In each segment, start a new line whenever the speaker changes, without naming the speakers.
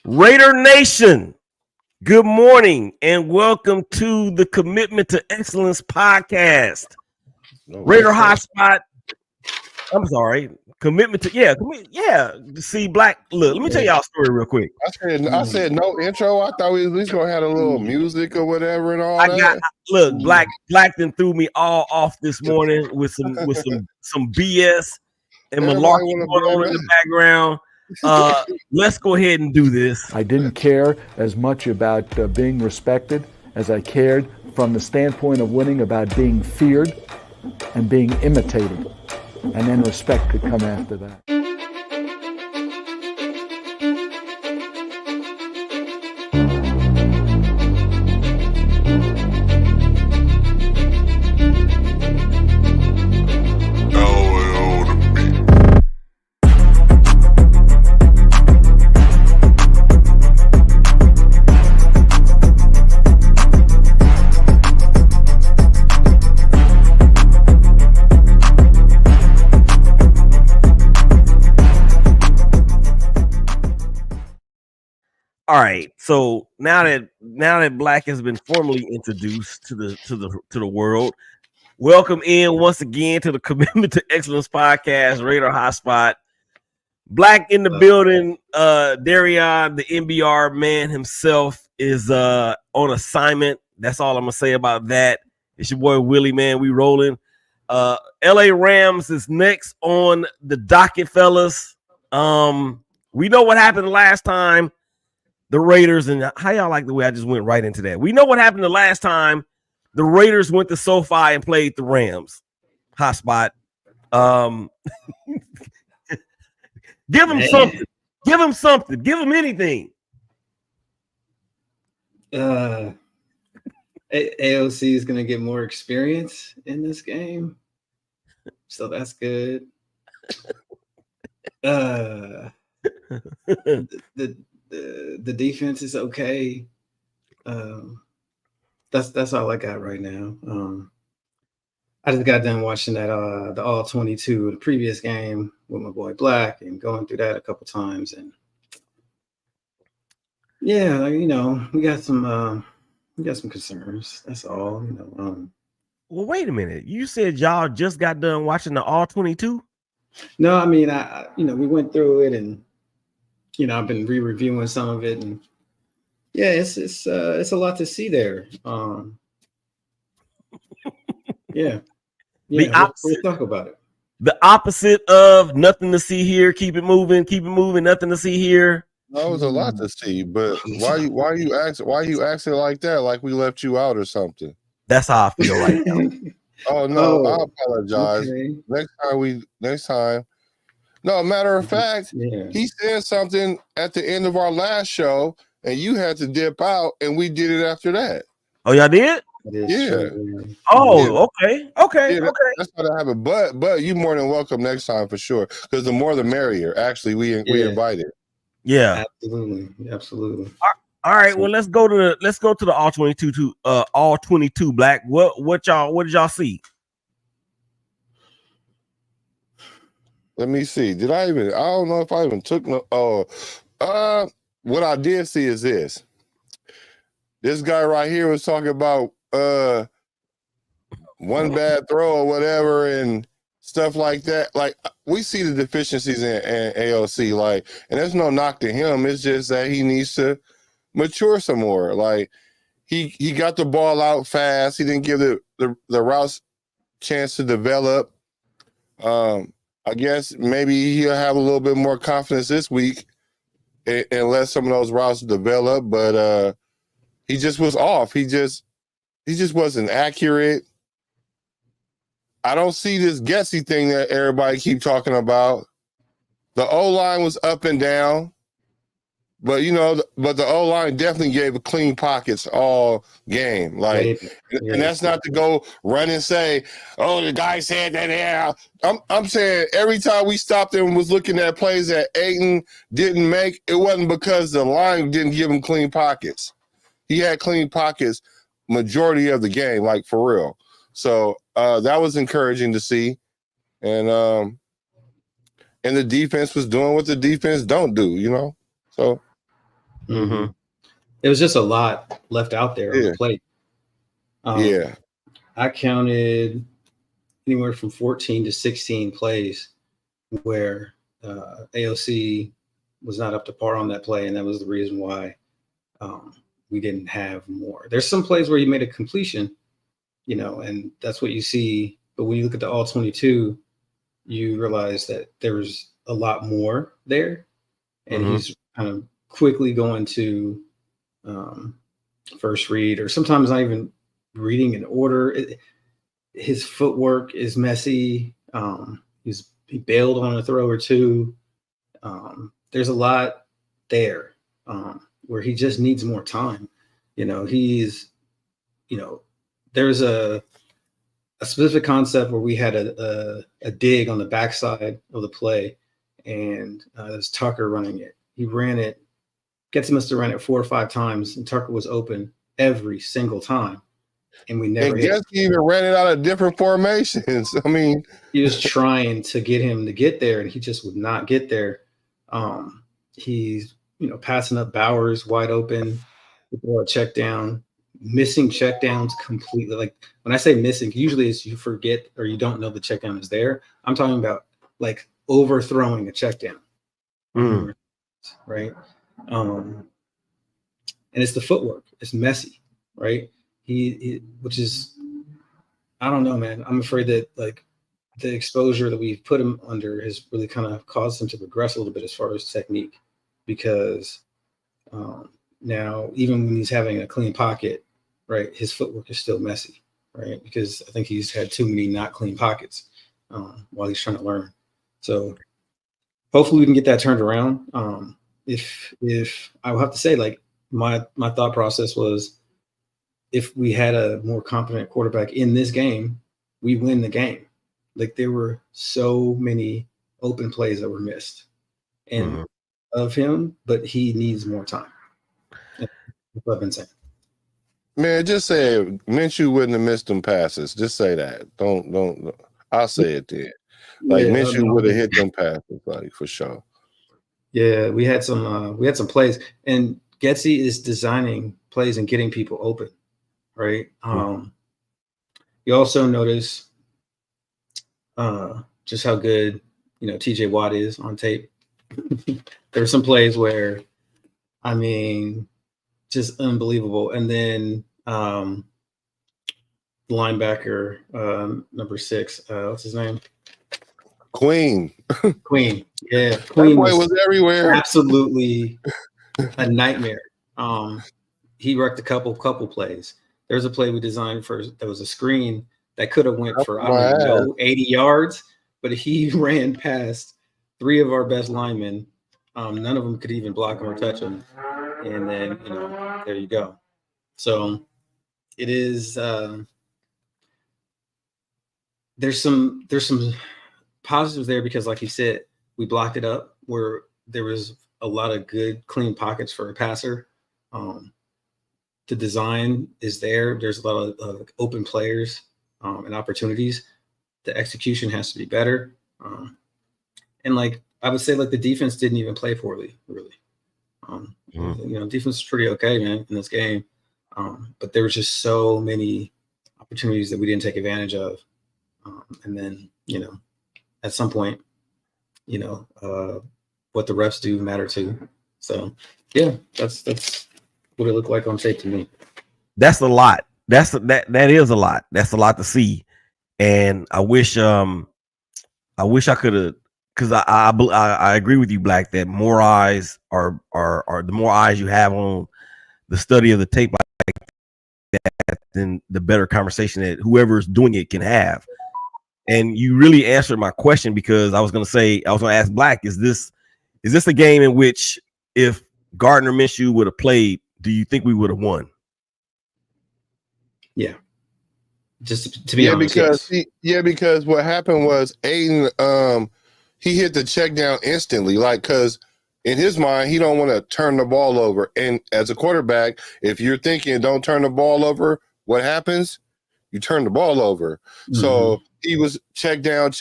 Raider Nation, good morning and welcome to the Commitment to Excellence podcast. Raider Hotspot. I'm sorry. Commitment to see Black. Look, let me tell y'all a story real quick.
I said no intro. I thought we at least gonna have a little music or whatever and all that.
Look, Black then threw me all off this morning with some BS and malarkey going on in the background. Let's go ahead and do this.
I didn't care as much about being respected as I cared from the standpoint of winning about being feared and being imitated. And then respect could come after that.
All right, so now that Black has been formally introduced to the world, welcome in once again to the Commitment to Excellence podcast, Raider Hotspot. Black in the building. Darion, the NBR man himself, is on assignment. That's all I'm gonna say about that. It's your boy Willie, man. We rolling. LA Rams is next on the docket, fellas. We know what happened last time. The Raiders, and how y'all like the way I just went right into that? We know what happened the last time the Raiders went to SoFi and played the Rams. Hotspot. Give them something. Give them something. Give them anything.
AOC is going to get more experience in this game, so that's good. The defense is okay. That's all I got right now. I just got done watching that the All 22, the previous game with my boy Black, and going through that a couple times. And yeah, we got some concerns. That's all.
Well, wait a minute. You said y'all just got done watching the All 22?
No, I mean, we went through it, and I've been re-reviewing some of it, and yeah, it's a lot to see there. Yeah.
The opposite.
We'll talk about it.
The opposite of nothing to see here. Keep it moving. Nothing to see here.
That was a lot to see, but why you acting like that? Like we left you out or something?
That's how I feel right now.
Oh no, I apologize. Okay. Next time. No, matter of fact, He said something at the end of our last show, and you had to dip out, and we did it after that.
Oh, y'all did?
Yeah.
True. Oh, yeah. Okay.
That's how that happened. But you more than welcome next time for sure. Because the more the merrier. Actually, we invited.
Yeah.
Absolutely.
All right. Well, let's go to the All 22 All 22 Black. What did y'all see?
Let me see. I don't know if I even took no. What I did see is this. This guy right here was talking about one bad throw or whatever and stuff like that. Like, we see the deficiencies in AOC, like, and there's no knock to him. It's just that he needs to mature some more. Like, he got the ball out fast. He didn't give the routes chance to develop. I guess maybe he'll have a little bit more confidence this week and let some of those routes develop. But he just was off. He just wasn't accurate. I don't see this guessy thing that everybody keep talking about. The O-line was up and down. But the O-line definitely gave clean pockets all game. Like, and that's not to go run and say, "Oh, the guy said that." Yeah, I'm saying every time we stopped and was looking at plays that Ayton didn't make, it wasn't because the line didn't give him clean pockets. He had clean pockets majority of the game, like for real. So that was encouraging to see, and the defense was doing what the defense don't do. So.
Mm-hmm.
It was just a lot left out there on
Yeah.
the plate.
Yeah.
I counted anywhere from 14 to 16 plays where AOC was not up to par on that play, and that was the reason why we didn't have more. There's some plays where he made a completion, and that's what you see. But when you look at the all 22, you realize that there was a lot more there, and he's kind of quickly going to first read, or sometimes not even reading in order. His footwork is messy. He bailed on a throw or two. There's a lot there where he just needs more time. There's a specific concept where we had a dig on the backside of the play, and there's Tucker running it. He ran it, must have ran it 4 or 5 times, and Tucker was open every single time. And we never hit.
He even ran it out of different formations. I mean,
he was trying to get him to get there, and he just would not get there. He's passing up Bowers wide open, a check down, missing check downs completely. Like when I say missing, usually it's you forget or you don't know the check down is there. I'm talking about like overthrowing a check down, right? And it's the footwork. It's messy, right? Which is, I don't know, man. I'm afraid that like the exposure that we've put him under has really kind of caused him to regress a little bit as far as technique, because now even when he's having a clean pocket, right, his footwork is still messy, right? Because I think he's had too many not clean pockets while he's trying to learn. So hopefully we can get that turned around. If I will have to say, like my thought process was, if we had a more competent quarterback in this game, we win the game. Like there were so many open plays that were missed and of him, but he needs more time. That's what I've been saying.
Man, just say Minshew wouldn't have missed them passes. Just say that. Don't. I'll say it then. Like Minshew would have hit them passes, like for sure.
Yeah, we had some plays, and Getsy is designing plays and getting people open. Right. You also notice just how good, TJ Watt is on tape. There were some plays where, I mean, just unbelievable. And then linebacker number 6, what's his name?
Queen.
Yeah.
Queen was everywhere.
Absolutely a nightmare. He wrecked a couple plays. There's a play we designed there was a screen that could have went for, I don't even know, 80 yards, but he ran past 3 of our best linemen. None of them could even block him or touch him. And then, there you go. So it is, there's some positives there because, like you said, we blocked it up where there was a lot of good, clean pockets for a passer. The design is there. There's a lot of open players and opportunities. The execution has to be better. And like I would say, like the defense didn't even play poorly, really. Defense is pretty okay, man, in this game. But there was just so many opportunities that we didn't take advantage of. And then, at some point, what the refs do matter too. So yeah, that's what it looked like on tape to me.
That's a lot. That is a lot. That's a lot to see. And I wish I could have, because I agree with you, Black, that more eyes are the more eyes you have on the study of the tape like that, then the better conversation that whoever's doing it can have. And you really answered my question, because I was going to ask Black, is this a game in which if Gardner Minshew would have played, do you think we would have won?
Yeah. Just to be honest,
because what happened was Aiden, he hit the check down instantly, like, because in his mind, he don't want to turn the ball over. And as a quarterback, if you're thinking don't turn the ball over, what happens? You turn the ball over. Mm-hmm. So he was check down.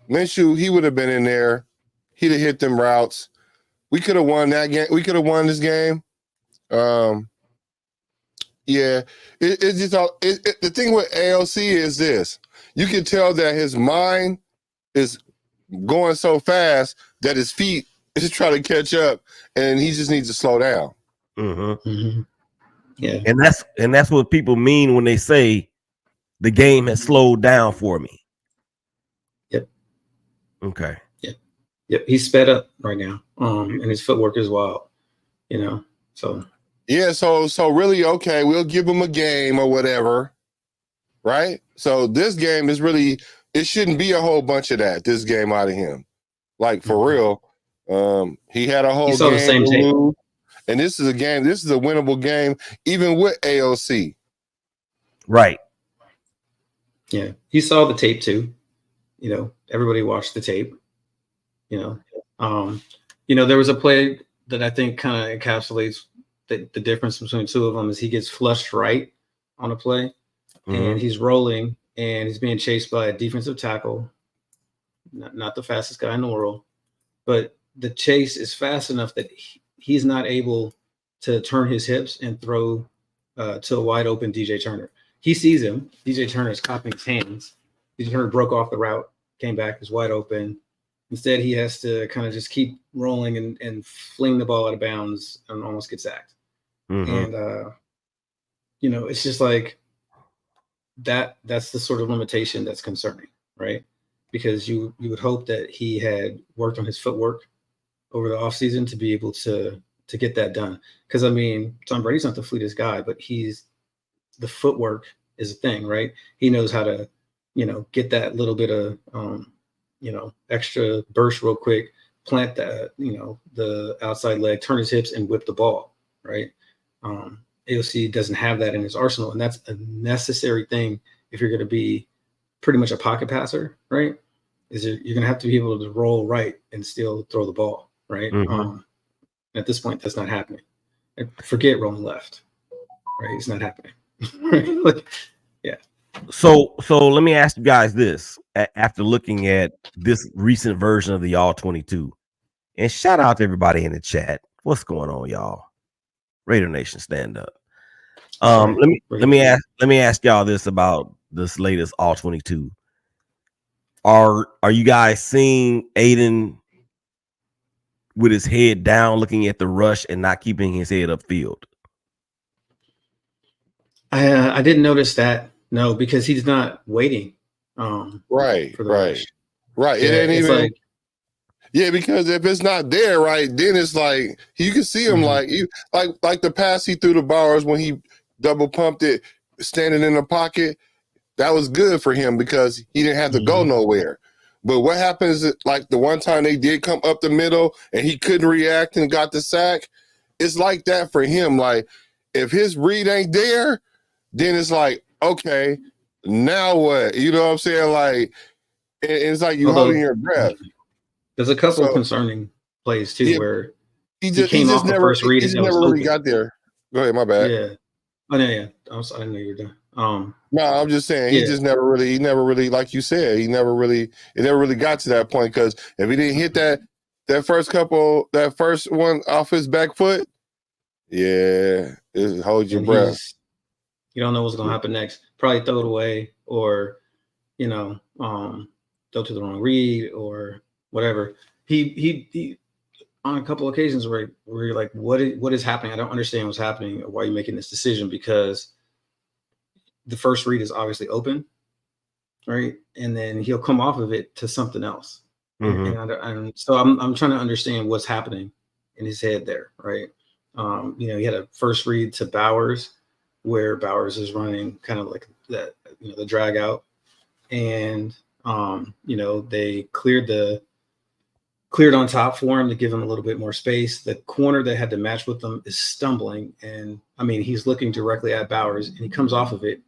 Minshew, he would have been in there. He'd have hit them routes. We could have won that game. We could have won this game. Yeah, it's just all. The thing with AOC is this: you can tell that his mind is going so fast that his feet is trying to catch up, and he just needs to slow down.
Mm-hmm.
Mm-hmm. Yeah,
And that's what people mean when they say the game has slowed down for me.
Yep.
Okay.
Yep. He's sped up right now. And his footwork is wild. So.
Yeah. So really, okay, we'll give him a game or whatever, right? So this game is really, it shouldn't be a whole bunch of that. This game out of him, like for real. He had a whole
saw the
game
same
to
tape.
lose, and this is a game. This is a winnable game, even with AOC.
Right.
Yeah, he saw the tape too. Everybody watched the tape. There was a play that I think kind of encapsulates the difference between the two of them is he gets flushed right on a play, and he's rolling, and he's being chased by a defensive tackle, not the fastest guy in the world, but the chase is fast enough that he's not able to turn his hips and throw to a wide open DJ Turner. He sees him. DJ Turner is copying his hands. DJ Turner broke off the route, came back, was wide open. Instead, he has to kind of just keep rolling and fling the ball out of bounds and almost get sacked. And, it's just like that's the sort of limitation that's concerning, right? Because you would hope that he had worked on his footwork over the offseason to be able to get that done. Because, Tom Brady's not the fleetest guy, but the footwork is a thing, right? He knows how to, get that little bit of, extra burst real quick, plant that, the outside leg, turn his hips and whip the ball, right? AOC doesn't have that in his arsenal, and that's a necessary thing if you're going to be pretty much a pocket passer, right? You're going to have to be able to roll right and still throw the ball, right? At this point, that's not happening. And forget rolling left, right? It's not happening. Yeah.
So let me ask you guys this: after looking at this recent version of the All 22, and shout out to everybody in the chat. What's going on, y'all? Raider Nation, stand up. Let me ask y'all this about this latest All 22. Are you guys seeing Aiden with his head down, looking at the rush and not keeping his head upfield?
I didn't notice that. No, because he's not waiting.
Right.
For the rush.
Right.
Yeah,
it ain't even. Yeah, because if it's not there, right, then it's like you can see him like the pass he threw to Bowers when he double pumped it, standing in the pocket. That was good for him because he didn't have to go nowhere. But what happens, like the one time they did come up the middle and he couldn't react and got the sack, it's like that for him. Like if his read ain't there, then it's like, okay, now what? You know what I'm saying? Like it's like you holding your breath.
There's a couple concerning plays too where
he just never really got there. Go ahead, my bad.
Yeah. Oh no, yeah. I didn't know you were done.
No, I'm just saying he never really, like you said, it never really got to that point because if he didn't hit that first one off his back foot, hold your breath.
You don't know what's gonna happen next. Probably throw it away or, throw to the wrong read or whatever. He on a couple of occasions where you're like, what is happening? I don't understand what's happening or why you're making this decision because the first read is obviously open, right? And then he'll come off of it to something else. And so I'm trying to understand what's happening in his head there, right? He had a first read to Bowers where Bowers is running kind of like that, the drag out. And, they cleared on top for him to give him a little bit more space. The corner that had to match with them is stumbling. And he's looking directly at Bowers and he comes off of it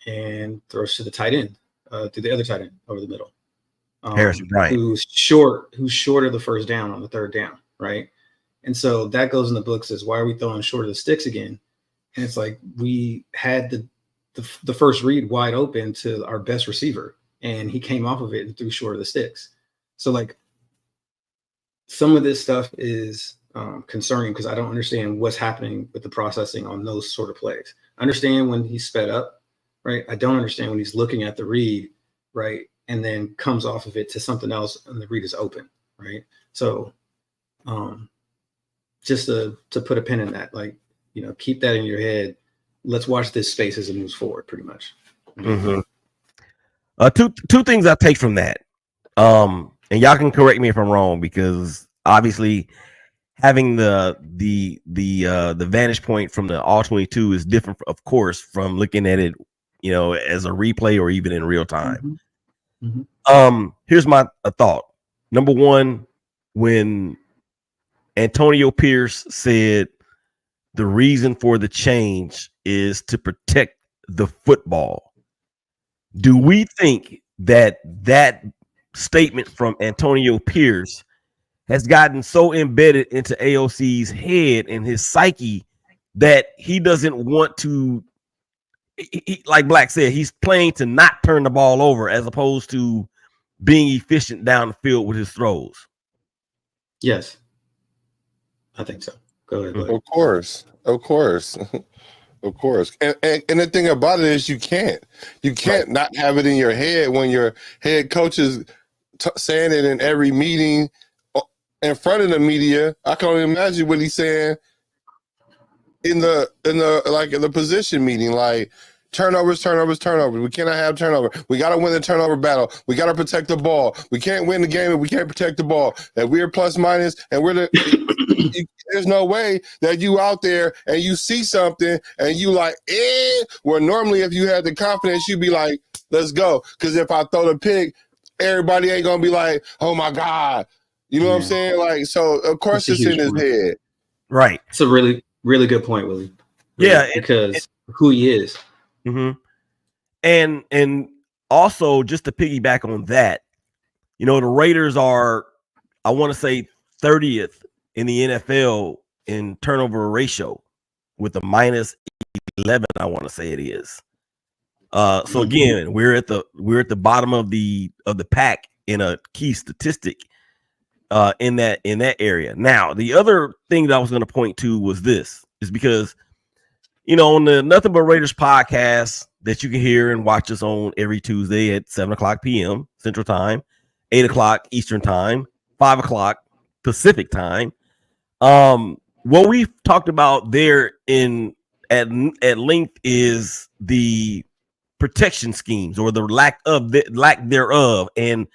and throws to the tight end, to the other tight end over the middle.
Harrison Bryant,
who's short of the first down on the third down, right? And so that goes in the books as why are we throwing short of the sticks again? And it's like we had the first read wide open to our best receiver, and he came off of it and threw short of the sticks. So like some of this stuff is concerning because I don't understand what's happening with the processing on those sort of plays. I understand when he's sped up, right? I don't understand when he's looking at the read, right? And then comes off of it to something else and the read is open, right? So just to put a pin in that, like, keep that in your head. Let's watch this space as it moves forward, pretty much.
Mm-hmm. Two things I take from that. And y'all can correct me if I'm wrong, because obviously having the vantage point from the all 22 is different, of course, from looking at it, as a replay or even in real time.
Mm-hmm. Mm-hmm.
Here's my thought. Number one, when Antonio Pierce said the reason for the change is to protect the football, do we think that statement from Antonio Pierce has gotten so embedded into AOC's head and his psyche that he doesn't want to, like Black said, he's playing to not turn the ball over as opposed to being efficient down the field with his throws?
Yes, I think so. Go ahead.
Of course. Of course. And the thing about it is you can't right. Not have it in your head when your head coach is saying it in every meeting in front of the media. I can only imagine what he's saying in the position meeting, like turnovers. We cannot have turnover. We got to win the turnover battle. We got to protect the ball. We can't win the game if we can't protect the ball. That we're plus minus and we're there's no way that you out there and you see something and you like, where normally if you had the confidence, you'd be like, let's go. Because if I throw the pick, everybody ain't going to be like, oh my God. You know what I'm saying? Like, so of course it's in his head.
Right.
It's a really, really good point, Willie. Really,
yeah.
Because who he is.
Mm-hmm. And also just to piggyback on that, the Raiders are, I want to say 30th in the NFL in turnover ratio with a minus 11, I want to say it is. So again, we're at the bottom of the pack in a key statistic in that area. Now, the other thing that I was going to point to was this, is because on the Nothing But Raiders podcast that you can hear and watch us on every Tuesday at 7:00 p.m. Central Time, 8:00 Eastern Time, 5:00 Pacific Time. What we've talked about there at length is the protection schemes or the lack thereof, and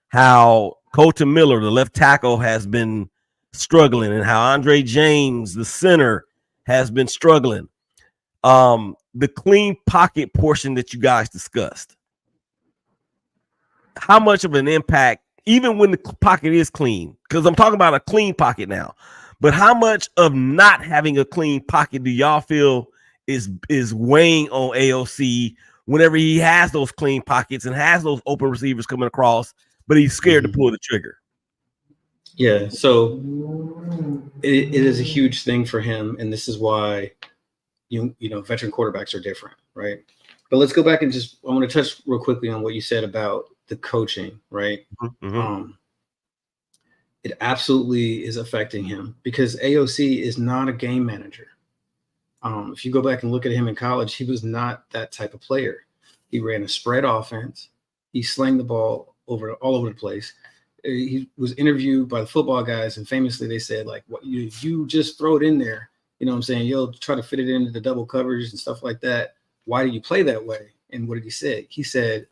how Colton Miller, the left tackle, has been struggling, and how Andre James, the center, has been struggling. The clean pocket portion that you guys discussed, how much of an impact, even when the pocket is clean, because I'm talking about a clean pocket now, but how much of not having a clean pocket do y'all feel is weighing on AOC whenever he has those clean pockets and has those open receivers coming across, but he's scared to pull the trigger?
Yeah, so it is a huge thing for him, and this is why veteran quarterbacks are different, right? But let's go back and I want to touch real quickly on what you said about the coaching, right? Mm-hmm. It absolutely is affecting him because AOC is not a game manager. If you go back and look at him in college, he was not that type of player. He ran a spread offense. He slanged the ball all over the place. He was interviewed by the football guys, and famously they said, like, "What you just throw it in there? You know what I'm saying? You'll try to fit it into the double coverage and stuff like that. Why do you play that way?" And what did he say? He said,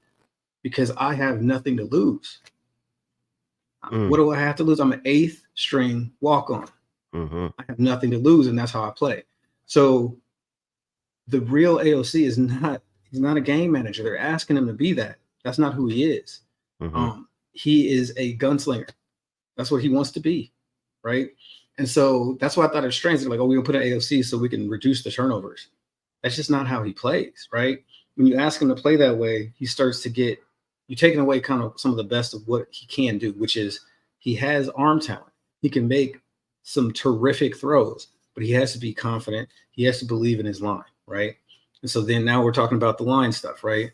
"Because I have nothing to lose." What do I have to lose? I'm an 8th string walk-on. Mm-hmm. I have nothing to lose, and that's how I play. So the real AOC he's not a game manager. They're asking him to be that. That's not who he is. Mm-hmm. He is a gunslinger. That's what he wants to be, right? And so that's why I thought it was strange. They're like, "Oh, we're gonna put an AOC so we can reduce the turnovers." That's just not how he plays, right? When you ask him to play that way, he starts to get you're taking away kind of some of the best of what he can do, which is he has arm talent. He can make some terrific throws, but he has to be confident. He has to believe in his line, right? And so then now we're talking about the line stuff, right?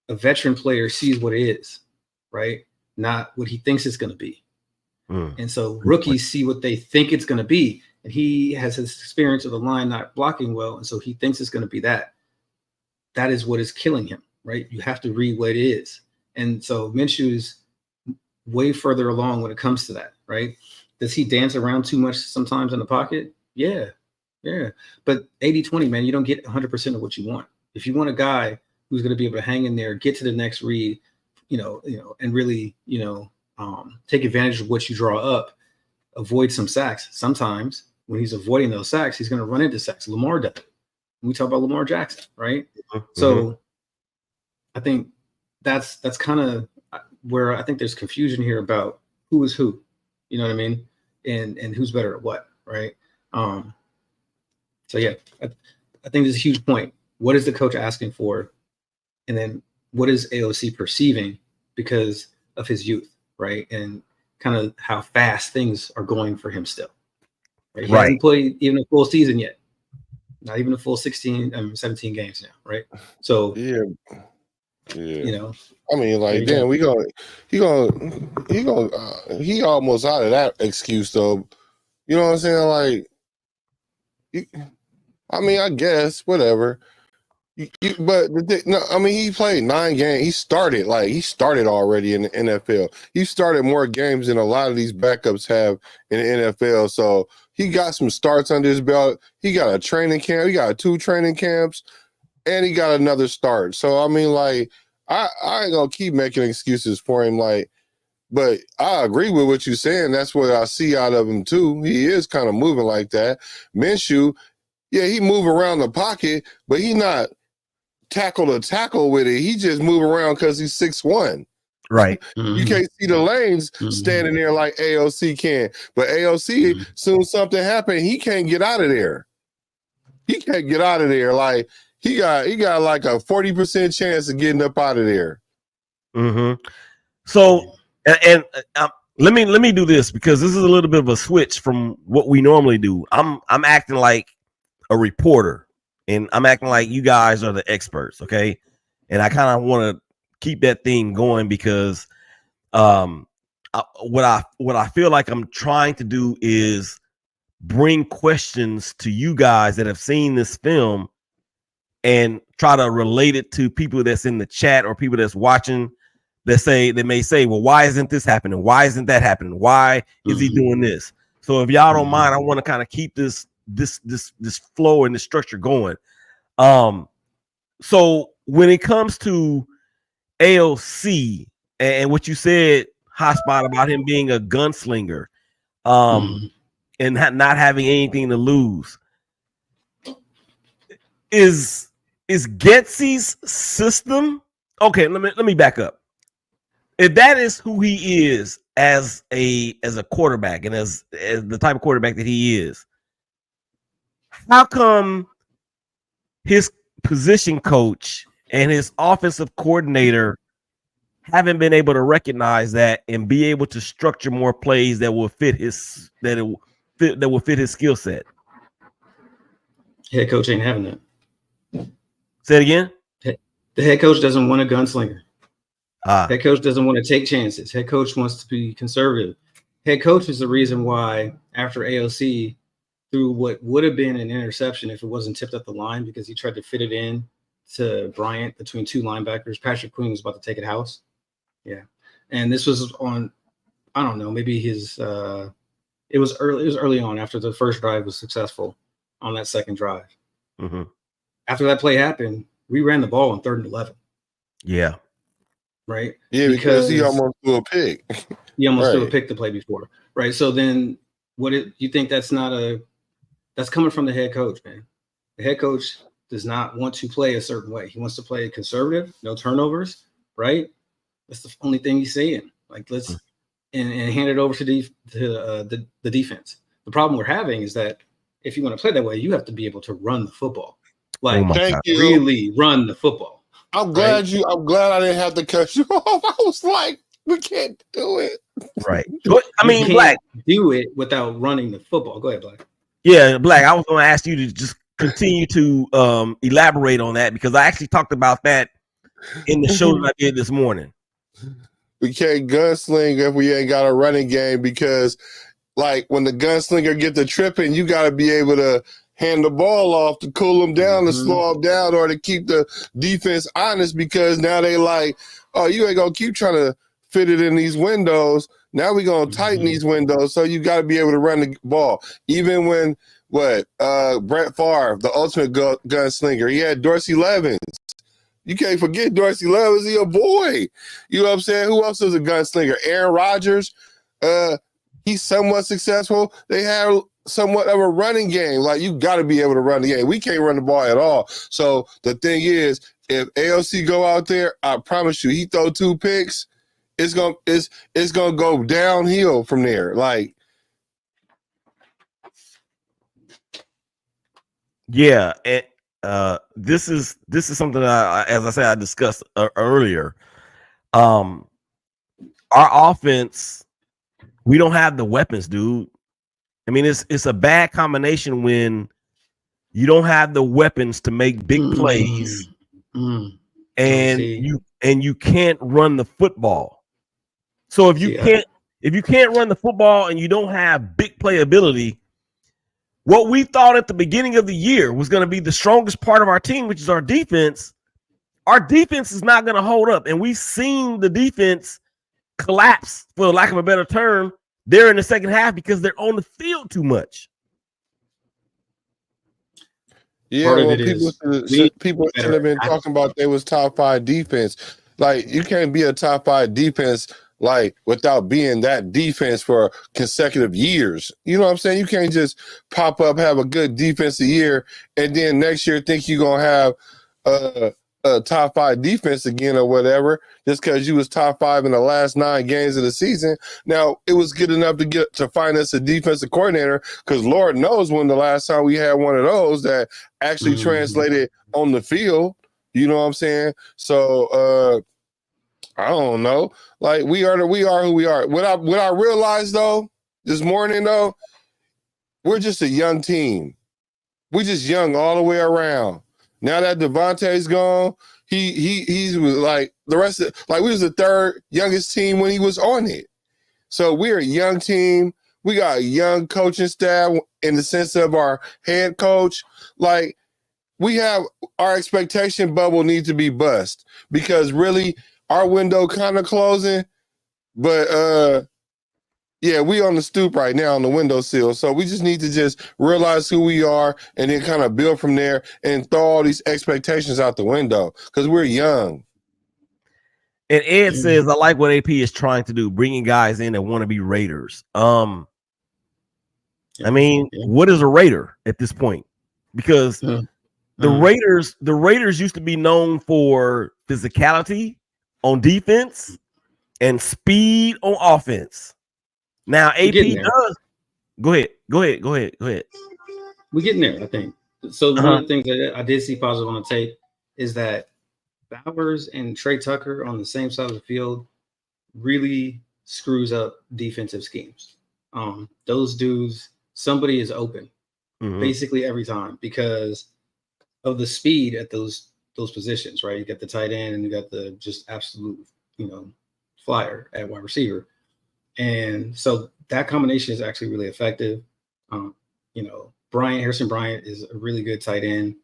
A veteran player sees what it is, right? Not what he thinks it's going to be. And so rookies see what they think it's going to be. And he has his experience of the line not blocking well. And so he thinks it's going to be that. That is what is killing him, right? You have to read what it is. And so Minshew's way further along when it comes to that, right? Does he dance around too much sometimes in the pocket? Yeah. But 80-20, man, you don't get 100% of what you want. If you want a guy who's going to be able to hang in there, get to the next read, and really, take advantage of what you draw up, avoid some sacks. Sometimes when he's avoiding those sacks, he's going to run into sacks. Lamar does it. We talk about Lamar Jackson, right? So I think that's kind of where I think there's confusion here about who is who, you know what I mean? And who's better at what, right? So yeah, I think there's a huge point. What is the coach asking for? And then what is AOC perceiving because of his youth, right? And kind of how fast things are going for him still. Right? He hasn't played even a full season yet. Not even a full 17 games now, right? So
yeah.
I
mean, like, damn, he almost out of that excuse though. You know what I'm saying? Like, I mean, I guess whatever. But he played 9 games. He started already in the NFL. He started more games than a lot of these backups have in the NFL. So he got some starts under his belt. He got a training camp. He got 2 training camps, and he got another start. So I mean, like, I ain't gonna keep making excuses for him. Like, but I agree with what you're saying. That's what I see out of him too. He is kind of moving like that. Minshew, yeah, he move around the pocket, but he not tackle to tackle with it. He just move around because he's 6'1".
Right.
You can't see the lanes standing there like AOC can. But AOC, soon something happened, he can't get out of there. Like, he got like a 40% chance of getting up out of there.
So, and let me do this because this is a little bit of a switch from what we normally do. I'm acting like a reporter, and I'm acting like you guys are the experts, okay? And I kind of want to keep that thing going because what I feel like I'm trying to do is bring questions to you guys that have seen this film and try to relate it to people that's in the chat or people that's watching that may say, well, why isn't this happening? Why isn't that happening? Why is he doing this? So if y'all don't mind, I want to kind of keep this flow and the structure going. So when it comes to AOC and what you said, Hotspot, about him being a gunslinger, and not having anything to lose, is Getsy's system okay? Let me back up. If that is who he is as a quarterback and as the type of quarterback that he is, how come his position coach and his offensive coordinator haven't been able to recognize that and be able to structure more plays that will fit his skill set?
Head coach ain't having that.
Say it again.
The head coach doesn't want a gunslinger.
Head
coach doesn't want to take chances. Head coach wants to be conservative. Head coach is the reason why after AOC threw what would have been an interception if it wasn't tipped at the line because he tried to fit it in to Bryant between 2 linebackers. Patrick Queen was about to take it house. Yeah. And this was on, I don't know, maybe his it was early on after the first drive was successful on that second drive. After that play happened, we ran the ball on 3rd and 11.
Yeah.
Right.
Yeah, because he almost threw a pick.
He almost threw a pick the play before. Right. So then you think that's coming from the head coach, man. The head coach does not want to play a certain way. He wants to play conservative, no turnovers, right? That's the only thing he's saying. Like, let's and hand it over to the defense. The problem we're having is that if you want to play that way, you have to be able to run the football. Like, really run the football.
I'm glad I didn't have to cut you off. I was like, we can't do it.
Right. I mean, Black,
do it without running the football. Go ahead, Black.
Yeah, Black. I was going to ask you to just continue to elaborate on that because I actually talked about that in the show that I did this morning.
We can't gunsling if we ain't got a running game, because like when the gunslinger get the tripping, you got to be able to hand the ball off to cool them down, to slow them down, or to keep the defense honest, because now they like, oh, you ain't gonna keep trying to fit it in these windows. Now we gonna tighten these windows, so you got to be able to run the ball. Even when Brett Favre, the ultimate gunslinger, he had Dorsey Levens. You can't forget Dorsey Levens. He a boy. You know what I'm saying? Who else is a gunslinger? Aaron Rodgers. He's somewhat successful. They have somewhat of a running game. Like, you got to be able to run the game. We can't run the ball at all. So the thing is, if AOC go out there, I promise you, he throw 2 picks, it's gonna go downhill from there. Like,
yeah, and this is something that as I said, I discussed earlier. Our offense, we don't have the weapons, dude. I mean, it's a bad combination when you don't have the weapons to make big plays, and you can't run the football. So if you can't run the football and you don't have big playability, what we thought at the beginning of the year was going to be the strongest part of our team, which is our defense is not going to hold up. And we've seen the defense collapse, for lack of a better term, there in the second half, because they're on the field too much.
Yeah, well, people should have been talking about they was top 5 defense. Like, you can't be a top 5 defense like without being that defense for consecutive years. You know what I'm saying? You can't just pop up, have a good defensive year, and then next year think you're gonna have a top 5 defense again or whatever, just because you was top 5 in the last 9 games of the season. Now, it was good enough to find us a defensive coordinator, because Lord knows when the last time we had one of those that actually translated on the field. You know what I'm saying? So I don't know. Like, we are who we are. What I realized though this morning though, we're just a young team. We're just young all the way around. Now that Devante's gone, he's like the rest of, like, we was the 3rd youngest team when he was on it. So we're a young team. We got a young coaching staff in the sense of our head coach. Like, we have our expectation bubble needs to be bust, because really our window kind of closing, but yeah, we on the stoop right now on the windowsill. So we just need to just realize who we are and then kind of build from there and throw all these expectations out the window, because we're young.
And Ed says, I like what AP is trying to do, bringing guys in that want to be Raiders. I mean, what is a Raider at this point? Because the Raiders used to be known for physicality on defense and speed on offense. Now AP does. Go ahead.
We're getting there, I think. So one of the things that I did see positive on the tape is that Bowers and Trey Tucker on the same side of the field really screws up defensive schemes. Those dudes, somebody is open basically every time because of the speed at those positions, right? You got the tight end and you got the just absolute, flyer at wide receiver. And so that combination is actually really effective. Harrison Bryant is a really good tight end.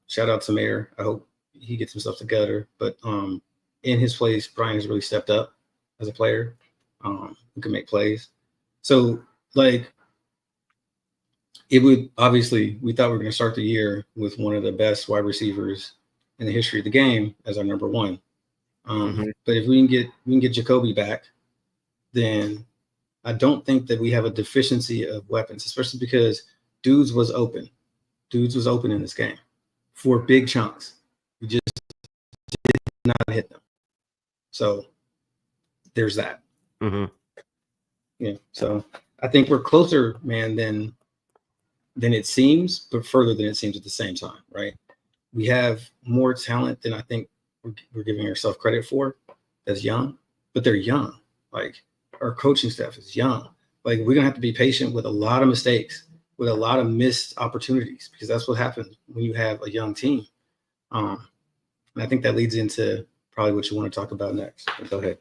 Shout out to Mayer. I hope he gets himself together. But in his place, Bryant has really stepped up as a player who can make plays. So, it would obviously, we thought we were going to start the year with one of the best wide receivers in the history of the game as our number one. But if we can get Jacoby back, then I don't think that we have a deficiency of weapons, especially because Dudes was open in this game for big chunks. We just did not hit them. So there's that. Yeah. So I think we're closer, man, than it seems, but further than it seems at the same time, right? We have more talent than I think we're giving ourselves credit for. That's young, but they're young. Our coaching staff is young. We're gonna have to be patient with a lot of mistakes, with a lot of missed opportunities, because that's what happens when you have a young team. And I think that leads into probably what you want to talk about next. Go ahead.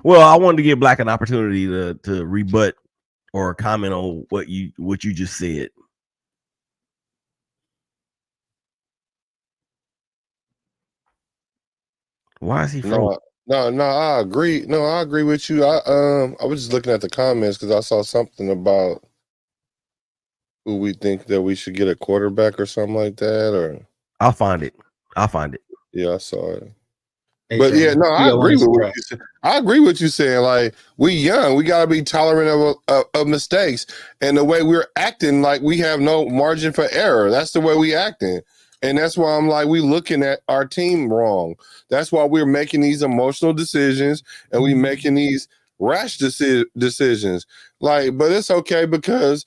Well, I wanted to give Black an opportunity to rebut or comment on what you just said. Why is he frozen?
No, I agree. No, I agree with you. I was just looking at the comments because I saw something about who we think that we should get a quarterback or something like that. Or
I'll find it.
Yeah, I saw it.
Hey,
But
Trey,
yeah, no, I
you got one
agree with
to
what you said. I agree with you saying. Like, we young, we gotta be tolerant of mistakes, and the way we're acting, like we have no margin for error. That's the way we acting, and that's why I'm like, we looking at our team wrong. That's why we're making these emotional decisions and we making these rash decisions. Like, but it's okay because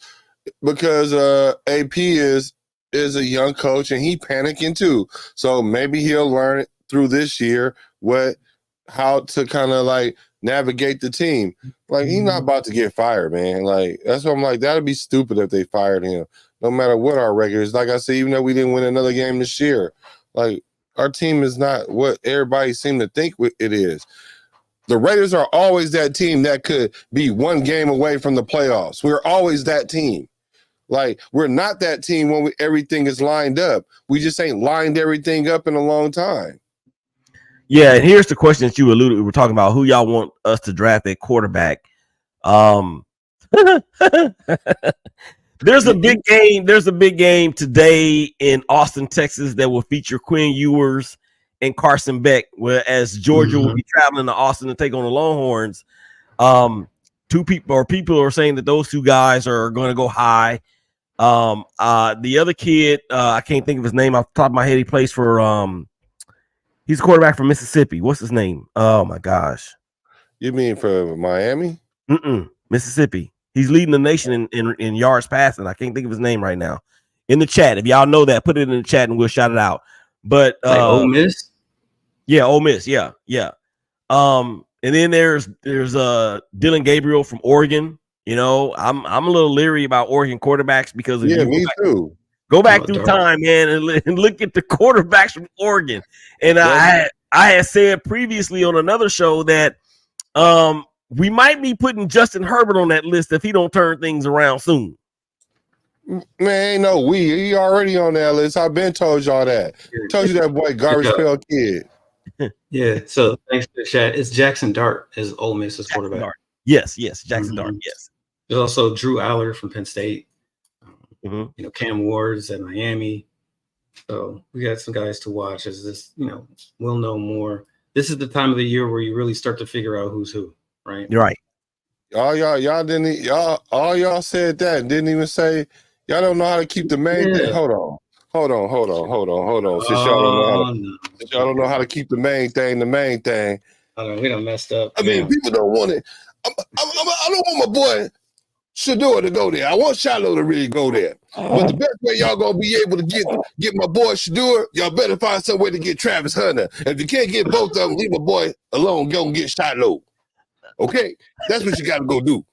AP is a young coach and he panicking too. So maybe he'll learn through this year how to kind of like navigate the team. Like, he's not about to get fired, man. Like, that's what I'm like, that'd be stupid if they fired him, no matter what our record is. Like I said, even though we didn't win another game this year, like, our team is not what everybody seemed to think it is. The Raiders are always that team that could be one game away from the playoffs. We're always that team. Like, we're not that team when everything is lined up. We just ain't lined everything up in a long time.
Yeah, and here's the question that you alluded. We were talking about who y'all want us to draft at quarterback. There's a big game. There's a big game today in Austin, Texas, that will feature Quinn Ewers and Carson Beck. Whereas Georgia will be traveling to Austin to take on the Longhorns. People are saying that those two guys are going to go high. The other kid, I can't think of his name off the top of my head. He plays for he's a quarterback from Mississippi. What's his name? Oh my gosh.
You mean for Miami?
Mississippi. He's leading the nation in yards passing. I can't think of his name right now. In the chat, if y'all know that, put it in the chat and we'll shout it out. But
Ole Miss?
Yeah, Ole Miss. Yeah. And then there's Dylan Gabriel from Oregon. You know, I'm a little leery about Oregon quarterbacks because of
me too.
Go back through time, man, and look at the quarterbacks from Oregon. And I had said previously on another show that we might be putting Justin Herbert on that list if he don't turn things around soon.
Man, no, he already on that list. I've been told y'all that. Told you that boy garbage pail kid.
Yeah. So thanks for the chat. It's Jackson Dart as Ole Miss's quarterback.
Dart. Yes, Jackson Dart. Yes.
There's also Drew Aller from Penn State. You know, Cam Ward's at Miami. So we got some guys to watch as this, you know, we'll know more. This is the time of the year where you really start to figure out who's who, right?
You're right.
All y'all said that and didn't even say y'all don't know how to keep the main thing. Hold on. Since y'all don't know how to keep the main thing.
I know we done messed up.
I mean, people don't want it. I don't want my boy Shador to go there. I want Shiloh to really go there. But the best way y'all gonna be able to get my boy Shador, y'all better find some way to get Travis Hunter. If you can't get both of them, leave my boy alone. Go and get Shiloh. Okay, that's what you gotta go do.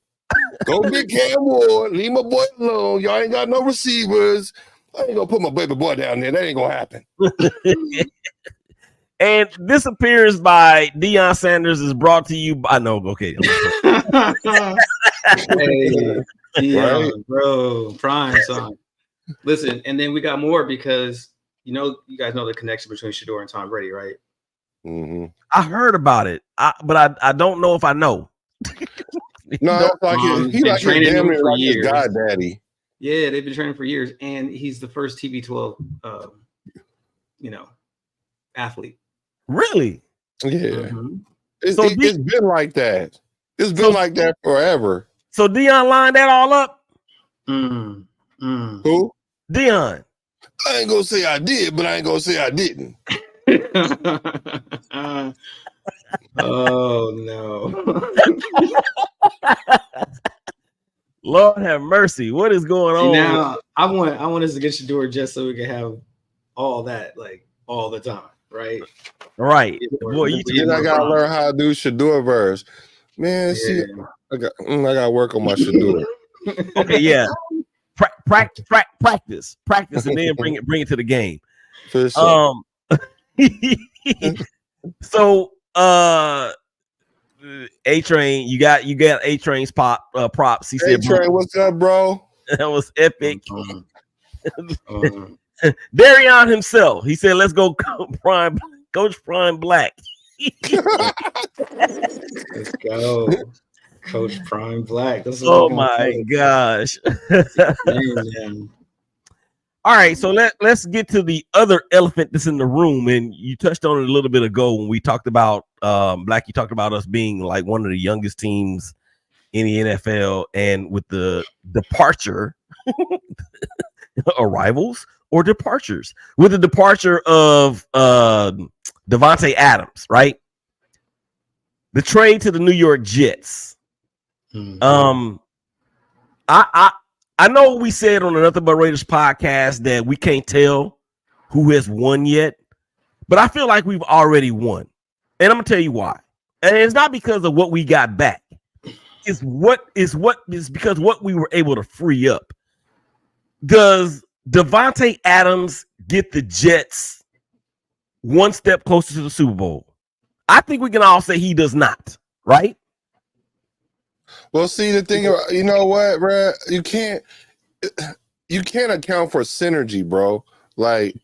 Go get Cam Ward. Leave my boy alone. Y'all ain't got no receivers. I ain't gonna put my baby boy down there. That ain't gonna happen.
And this appearance by Deion Sanders is brought to you by okay.
Hey, Deion, bro, prime song. Listen, and then we got more because you guys know the connection between Shador and Tom Brady, right?
Mm-hmm.
I heard about it, but I don't know if I know.
No, he's like training him for years. Goddaddy.
Yeah, they've been training for years, and he's the first TB12, athlete.
Really?
Yeah. Mm-hmm. It's been like that. It's been like that forever.
So Deion lined that all up?
Who?
Deion.
I ain't gonna say I did, but I ain't gonna say I didn't.
Oh no.
Lord have mercy. What is going on?
Now I want us to get Shador just so we can have all that like all the time, right?
Right.
Boy, I gotta learn how to do Shador verse. Man, see, I gotta work on my Shador.
Okay, yeah. Practice, and then bring it to the game.
For sure.
So A-Train, you got A-Train's props. He said,
Trey, what's up, bro?
that was epic.
Um,
Darion himself, he said, let's go Prime, Coach Prime Black.
let's go. Coach Prime Black. This is
Oh my gosh.
man.
All right, so let's get to the other elephant that's in the room, and you touched on it a little bit ago when we talked about Black. You talked about us being like one of the youngest teams in the NFL, and with the departure, arrivals or departures, with the departure of Devante Adams, right? The trade to the New York Jets.
Mm-hmm.
I know we said on another But Raiders podcast that we can't tell who has won yet, but I feel like we've already won. And I'm gonna tell you why. And it's not because of what we got back. It's because what we were able to free up. Does Devante Adams get the Jets one step closer to the Super Bowl? I think we can all say he does not, right?
Well, see, the thing, you know what, bro? You can't account for synergy, bro. Like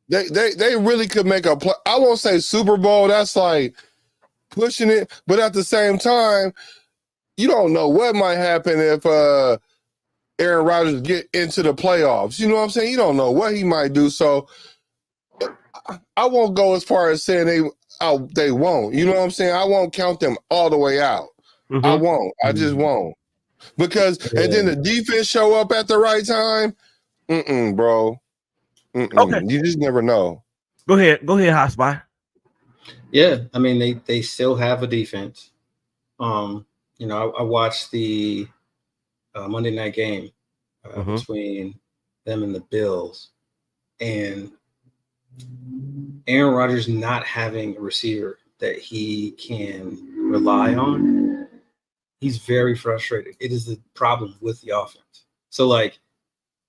they really could make a play. I won't say Super Bowl. That's like pushing it, but at the same time, you don't know what might happen if Aaron Rodgers get into the playoffs. You know what I'm saying? You don't know what he might do. So I won't go as far as saying they won't. You know what I'm saying? I won't count them all the way out.
Mm-hmm.
I won't. I just won't. Because and then the defense show up at the right time. Bro. Okay. You just never know.
Go ahead, Hot Spy.
Yeah, I mean they still have a defense. You know, I watched the Monday night game between them and the Bills, and Aaron Rodgers not having a receiver that he can rely on, he's very frustrated. It is the problem with the offense. So, like,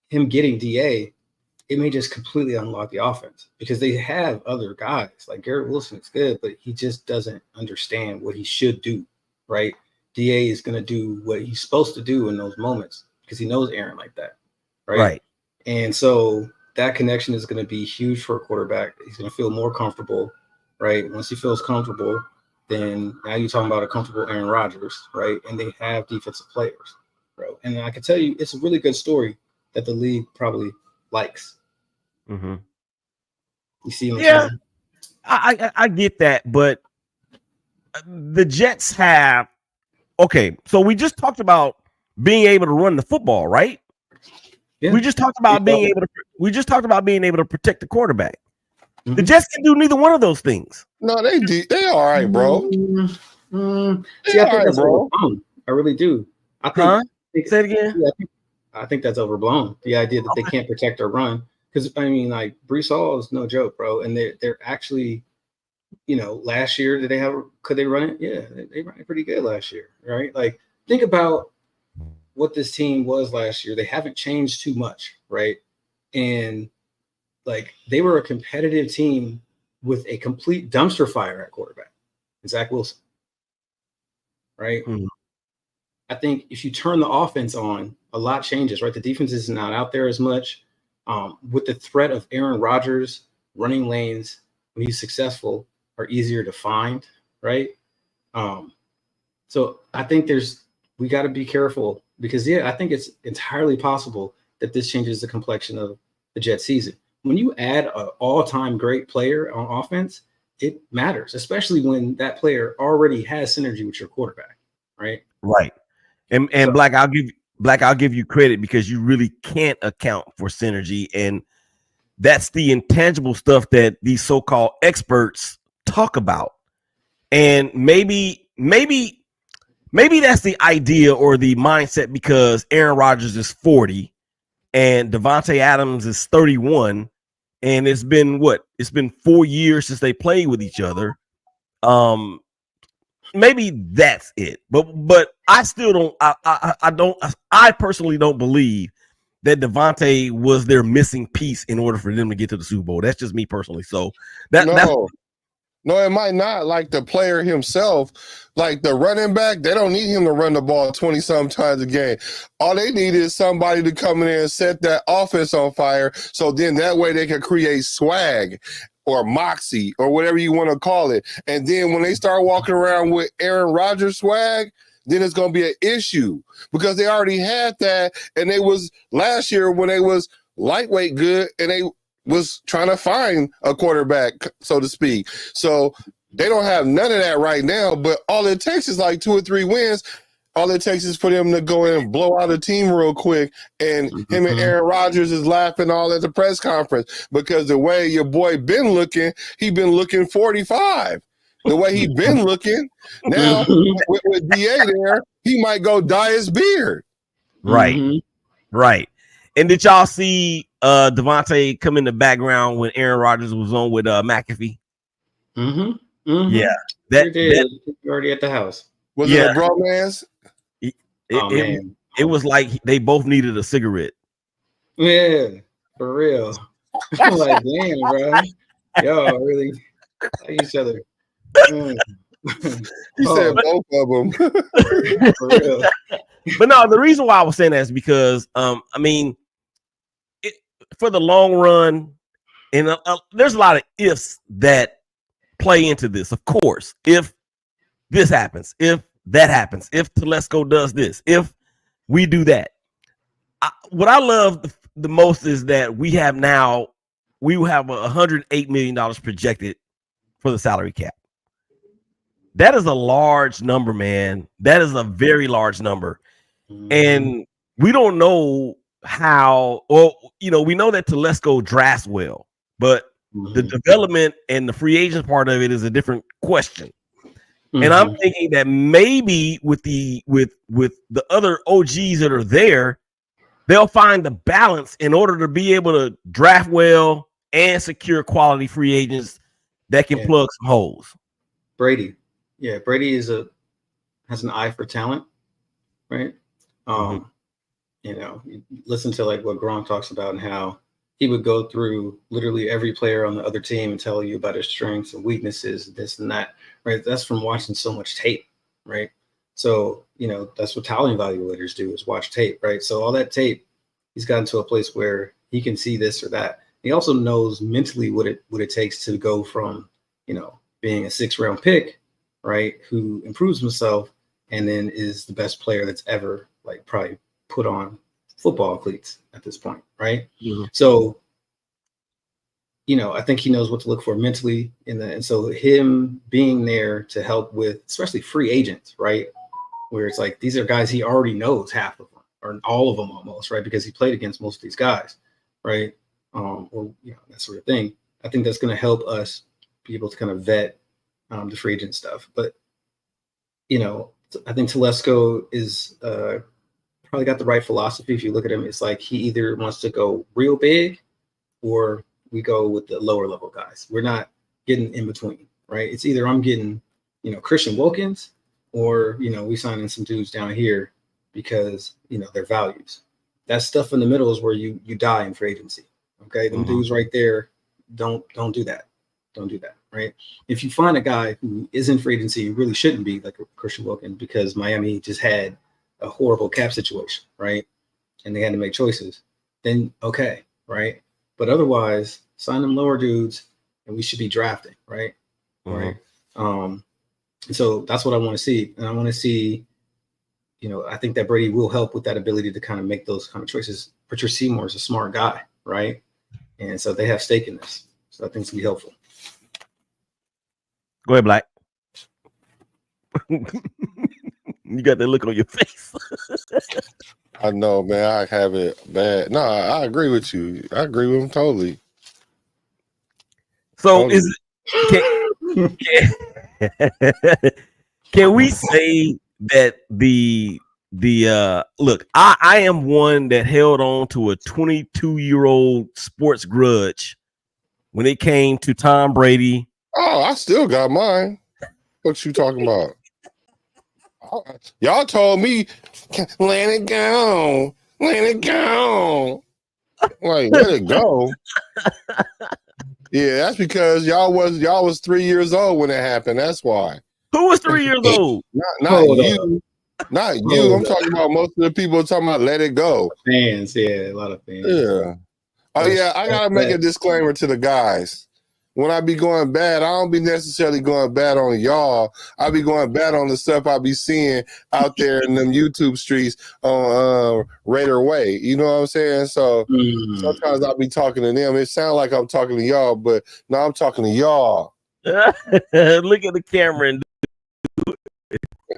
him getting DA, it may just completely unlock the offense because they have other guys. Like Garrett Wilson is good, but he just doesn't understand what he should do, right? DA is going to do what he's supposed to do in those moments because he knows Aaron like that, right? And so that connection is going to be huge for a quarterback. He's going to feel more comfortable, right? Once he feels comfortable, then now you're talking about a comfortable Aaron Rodgers, right? And they have defensive players, bro. And I can tell you, it's a really good story that the league probably likes.
Mm-hmm.
You see what I'm saying?
I get that, but the Jets have so we just talked about being able to run the football, right?
Yeah.
We just talked about being able to protect the quarterback. Mm-hmm. The Jets can do neither one of those things.
No, they all right, bro.
See, I think that's overblown. I really do. I think
say it again.
Yeah, I think that's overblown. The idea that they can't protect or run. Because I mean, like Breece Hall is no joke, bro. And they're actually, you know, last year could they run it? Yeah, they ran it pretty good last year, right? Like think about what this team was last year. They haven't changed too much, right? And like they were a competitive team with a complete dumpster fire at quarterback, Zach Wilson, right? Mm-hmm. I think if you turn the offense on, a lot changes, right? The defense is not out there as much. With the threat of Aaron Rodgers, running lanes when he's successful are easier to find, right? So I think we got to be careful because, I think it's entirely possible that this changes the complexion of the Jets season. When you add an all-time great player on offense, it matters, especially when that player already has synergy with your quarterback, right?
Right. And so, I'll give you credit because you really can't account for synergy, and that's the intangible stuff that these so-called experts talk about. And maybe that's the idea or the mindset because Aaron Rodgers is 40 and Devante Adams is 31, and it's been 4 years since they played with each other. Maybe that's it, but I still don't. I personally don't believe that Devante was their missing piece in order for them to get to the Super Bowl. That's just me personally. So that's
No, it might not. Like the player himself, like the running back, they don't need him to run the ball 20-some times a game. All they need is somebody to come in there and set that offense on fire. So then that way they can create swag or moxie or whatever you want to call it. And then when they start walking around with Aaron Rodgers swag, then it's going to be an issue because they already had that. And they was last year when they was lightweight good and they was trying to find a quarterback, so to speak. So they don't have none of that right now, but all it takes is like 2 or 3 wins. All it takes is for them to go in and blow out a team real quick. And him and Aaron Rodgers is laughing all at the press conference because the way your boy been looking, he been looking 45. The way he been looking. Now, with DA there, he might go dye his beard.
Right. Right. And did y'all see Devante come in the background when Aaron Rodgers was on with McAfee? Yeah.
That already at the house.
Was it a bromance?
It was like they both needed a cigarette.
Yeah, for real. I'm like, damn, bro. Y'all really like each other.
He said both of them.
For real.
But no, the reason why I was saying that is because, I mean, for the long run, and there's a lot of ifs that play into this. Of course, if this happens, if that happens, if Telesco does this, if we do that. What I love the most is that we have $108 million projected for the salary cap. That is a large number, man. That is a very large number. And we don't know how, or, we know that Telesco drafts well, but the development and the free agent part of it is a different question. And I'm thinking that maybe with the other OGs that are there, they'll find the balance in order to be able to draft well and secure quality free agents that can plug some holes.
Brady has an eye for talent, right? You listen to like what Gronk talks about and how he would go through literally every player on the other team and tell you about his strengths and weaknesses, this and that, right? That's from watching so much tape, right? So, that's what talent evaluators do, is watch tape, right? So all that tape, he's gotten to a place where he can see this or that. He also knows mentally what it takes to go from, being a 6th-round pick, right, who improves himself and then is the best player that's ever like probably put on football cleats at this point, right? So, I think he knows what to look for mentally and so him being there to help with, especially free agents, right? Where it's like, these are guys he already knows half of them or all of them almost, right? Because he played against most of these guys, right? Or that sort of thing. I think that's going to help us be able to kind of vet the free agent stuff. But, I think Telesco is probably got the right philosophy. If you look at him, it's like he either wants to go real big or we go with the lower level guys. We're not getting in between, right? It's either I'm getting, Christian Wilkins or, we signing some dudes down here because, their values. That stuff in the middle is where you die in free agency. Okay. Them dudes right there, don't do that. Don't do that. Right. If you find a guy who is in free agency, really shouldn't be like a Christian Wilkins because Miami just had a horrible cap situation. Right. And they had to make choices. Then, okay. Right. But otherwise, sign them lower dudes and we should be drafting. Right. Right. And so that's what I want to see. And I want to see, I think that Brady will help with that ability to kind of make those kind of choices. Richard Seymour is a smart guy. Right. And so they have stake in this. So I think it's going to be helpful.
Go ahead, Black. You got that look on your face.
I know, man. I have it bad. No, I agree with you. I agree with him totally.
So can we say that the look, I am one that held on to a 22-year-old sports grudge when it came to Tom Brady.
Oh, I still got mine. What you talking about? Y'all told me, let it go. Let it go. Like, let it go. Yeah, that's because y'all was 3 years old when it happened. That's why.
Who was 3 years old?
Not you. Not you. I'm talking about most of the people talking about let it go.
Fans, yeah, a lot of fans.
Yeah. Oh yeah, I gotta make a disclaimer to the guys. When I be going bad, I don't be necessarily going bad on y'all. I be going bad on the stuff I be seeing out there in them YouTube streets on Raider Way. You know what I'm saying? So sometimes I'll be talking to them. It sounds like I'm talking to y'all, but no, I'm talking to y'all.
Look at the camera and
look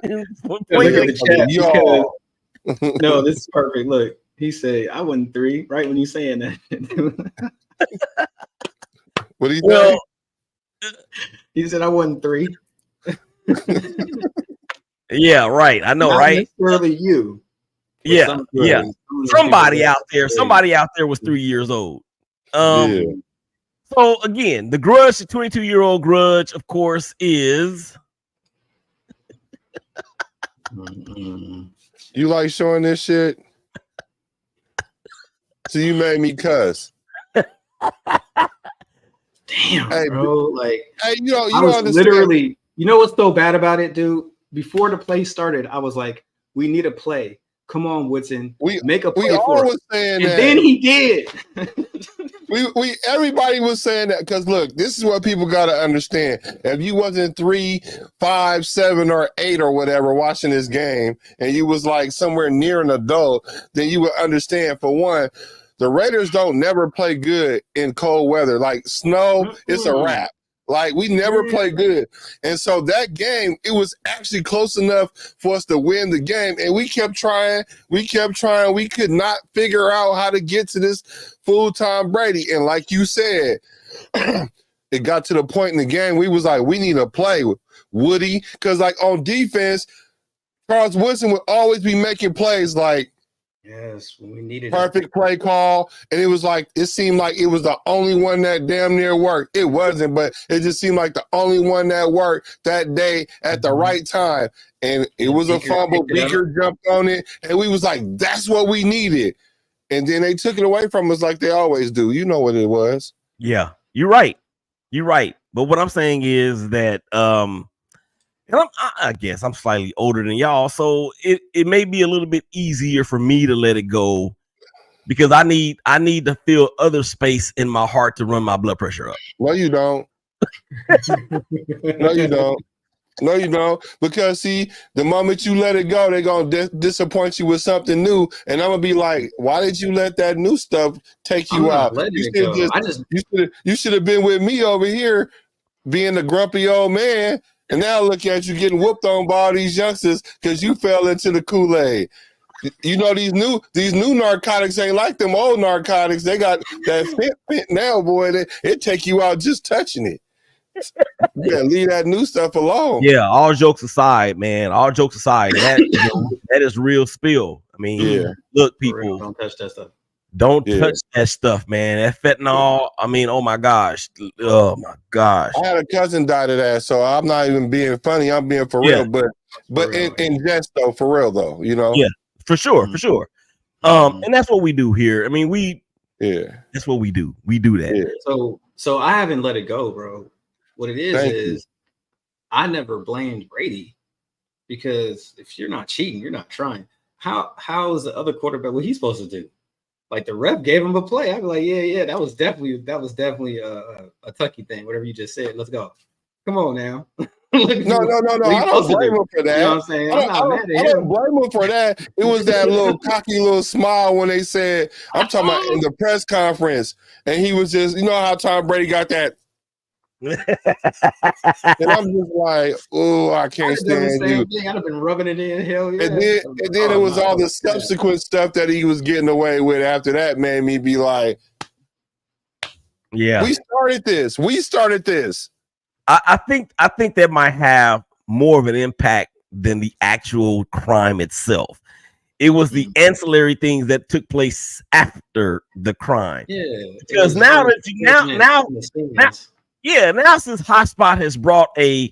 at the chat. Y'all. No, this is perfect. Look, he said, I won 3, right when you saying that.
What do you say?
He said I won 3.
Yeah, right. I know,
Not
right?
necessarily you.
Yeah, yeah. Somebody out there was 3 years old.
Yeah.
So again, the grudge, the 22-year-old grudge, of course, is.
You like showing this shit? So you made me cuss.
Damn, hey, bro. Like,
hey, you don't understand.
Literally, you know what's so bad about it, dude? Before the play started, I was like, we need a play. Come on, Woodson. Make a play for us. And then he did.
Everybody was saying that because look, this is what people got to understand. If you wasn't 3, 5, 7, or 8 or whatever watching this game, and you was like somewhere near an adult, then you would understand. For one, the Raiders don't never play good in cold weather. Like snow, it's a wrap. Like we never play good. And so that game, it was actually close enough for us to win the game. And we kept trying. We could not figure out how to get to this full Tom Brady. And like you said, it got to the point in the game, we was like, we need to play with Woody. Because like on defense, Charles Woodson would always be making plays like,
yes, when we needed
perfect play call, and it was like it seemed like it was the only one that damn near worked. It wasn't, but it just seemed like the only one that worked that day at the right time. And it was a fumble. Beaker jumped on it, and we was like, "That's what we needed." And then they took it away from us like they always do. You know what it was?
Yeah, you're right. You're right. But what I'm saying is that and I guess I'm slightly older than y'all, so it may be a little bit easier for me to let it go because I need to feel other space in my heart to run my blood pressure up.
No, you don't. No, you don't. No, you don't. Because see, the moment you let it go, they're gonna disappoint you with something new, and I'm gonna be like, "Why did you let that new stuff take you out? You should have been with me over here, being the grumpy old man." And now look at you getting whooped on by all these youngsters because you fell into the Kool-Aid. You know, these new narcotics ain't like them old narcotics. They got that fit now, boy. It take you out just touching it. Yeah, leave that new stuff alone.
Yeah, all jokes aside, man. All jokes aside, that is real spill. I mean, look, people,
don't touch that stuff.
Don't touch that stuff, man. That fentanyl. I mean, oh my gosh. Oh my gosh.
I had a cousin die to that, so I'm not even being funny. I'm being for real. But in jest though, for real though, you know.
Yeah, for sure, for sure. And that's what we do here. I mean, that's what we do. We do that.
Yeah.
So I haven't let it go, bro. What it is I never blamed Brady because if you're not cheating, you're not trying. How is the other quarterback what he's supposed to do? Like the ref gave him a play. I'd be like, yeah, that was definitely a Tucky thing, whatever you just said. Let's go. Come on now.
No. I don't blame him for that.
You know what I'm saying?
I don't blame him for that. It was that little cocky little smile when they said, I'm talking about in the press conference, and he was just, you know how Tom Brady got that. And I'm just like, oh, I can't stand you.
I'd have been rubbing it in. Hell yeah.
And then it was all the subsequent stuff that he was getting away with after that made me be like,
yeah,
we started this.
I think that might have more of an impact than the actual crime itself. It was the ancillary things that took place after the crime.
Yeah,
because now since Hotspot has brought a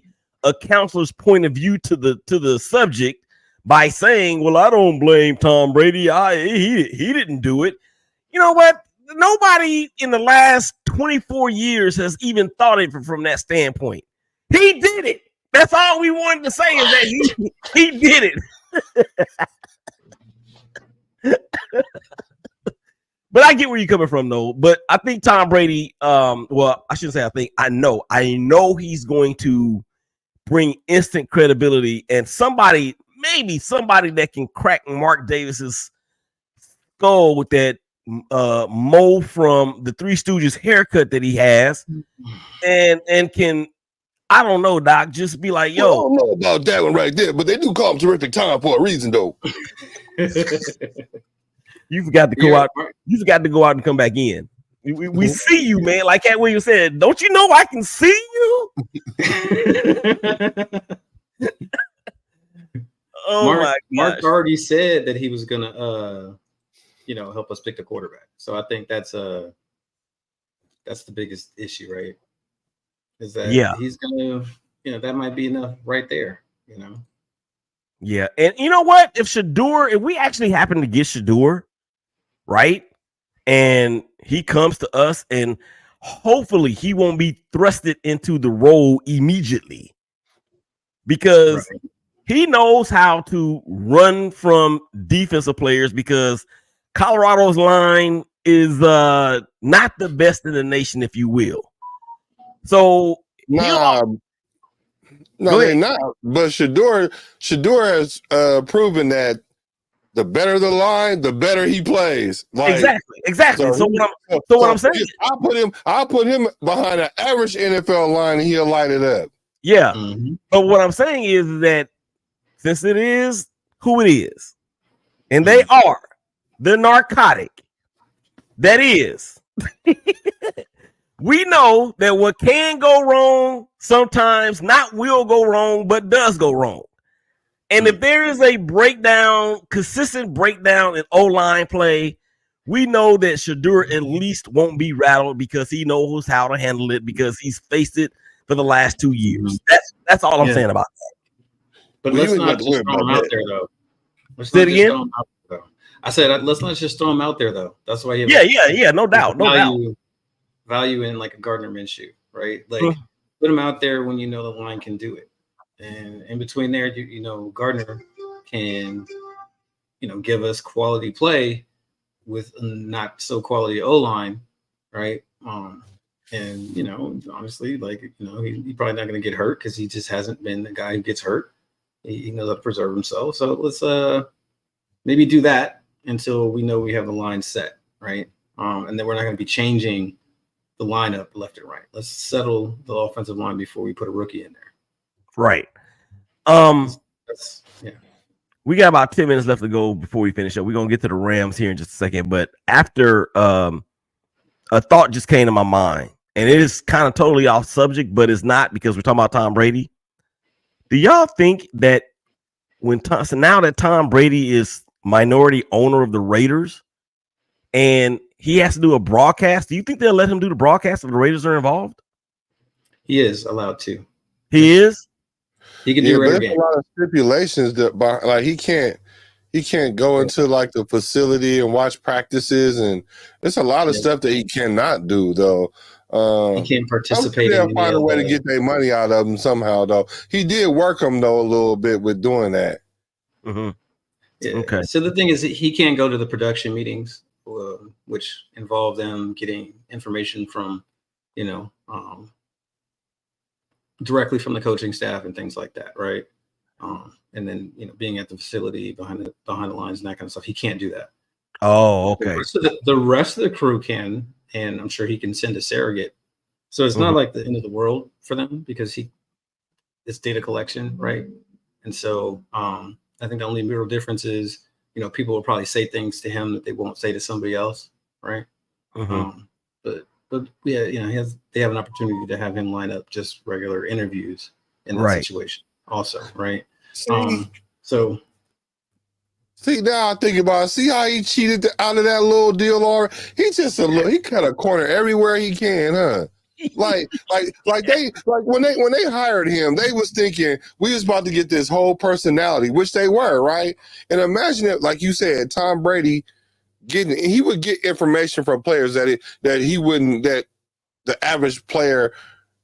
counselor's point of view to the subject by saying, "Well, I don't blame Tom Brady. He didn't do it." You know what? nobody in the last 24 years has even thought it from that standpoint. He did it. That's all we wanted to say is that he did it. But I get where you're coming from, though. But I think Tom Brady, well, I shouldn't say I think. I know he's going to bring instant credibility, and maybe somebody that can crack Mark Davis's skull with that mole from the Three Stooges haircut that he has, and can, I don't know, Doc, just be like, yo,
I don't know about that one right there, but they do call him Terrific Tom for a reason, though.
You forgot to go out. You forgot to go out and come back in. We see you, man. Like Cat Williams said, don't you know I can see you?
Mark already said that he was gonna help us pick the quarterback. So I think that's the biggest issue, right? Is that he's gonna, that might be enough right there,
Yeah, and you know what? If we actually happen to get Shador, right, and he comes to us, and hopefully he won't be thrusted into the role immediately, because he knows how to run from defensive players, because Colorado's line is not the best in the nation, if you will. So
no, they're not. But Shador has proven that the better the line, the better he plays. Like,
exactly. So what I'm saying,
I'll put him behind an average NFL line, and he'll light it up.
Yeah. Mm-hmm. But what I'm saying is that since it is who it is, and they are the narcotic that is, we know that what can go wrong sometimes not will go wrong, but does go wrong. And if there is a consistent breakdown in O-line play, we know that Shador at least won't be rattled, because he knows how to handle it, because he's faced it for the last 2 years. That's all I'm saying about that.
But let's not just throw him out there, though. I said, let's not just throw him out there, though. That's why
no doubt.
Value in like a Gardner Minshew, right? Like put him out there when the line can do it. And in between there, Gardner can, give us quality play with not so quality O-line, right? And honestly, he's probably not going to get hurt, because he just hasn't been the guy who gets hurt. He knows how to preserve himself. So let's maybe do that until we know we have the line set, right? And then we're not going to be changing the lineup left and right. Let's settle the offensive line before we put a rookie in there.
Right. We got about 10 minutes left to go before we finish up. We're gonna get to the Rams here in just a second, but after a thought just came to my mind, and it is kind of totally off subject, but it's not, because we're talking about Tom Brady. Do y'all think that now that Tom Brady is minority owner of the Raiders and he has to do a broadcast, do you think they'll let him do the broadcast if the Raiders are involved?
He is allowed to.
He is?
He can do
Raider game. A lot of stipulations that, like, he can't go into like the facility and watch practices, and there's a lot of stuff that he cannot do, though.
He can't participate.
They'll find a way to get their money out of him somehow, though. He did work him, though, a little bit with doing that.
Mm-hmm. Yeah. Okay. So the thing is, he can't go to the production meetings, which involve them getting information from, directly from the coaching staff and things like that, right? And then being at the facility behind the lines and that kind of stuff. He can't do that.
Oh, okay.
The rest of the crew can, and I'm sure he can send a surrogate. So it's not like the end of the world for them, because it's data collection, right? And so I think the only real difference is, people will probably say things to him that they won't say to somebody else, right? But yeah, they have an opportunity to have him line up just regular interviews in that situation also, right? So
see, now I think about it. See how he cheated out of that little deal, or he cut a corner everywhere he can, huh? Like when they hired him, they was thinking we was about to get this whole personality, which they were, right? And imagine it, like you said, Tom Brady he would get information from players that he wouldn't, that the average player,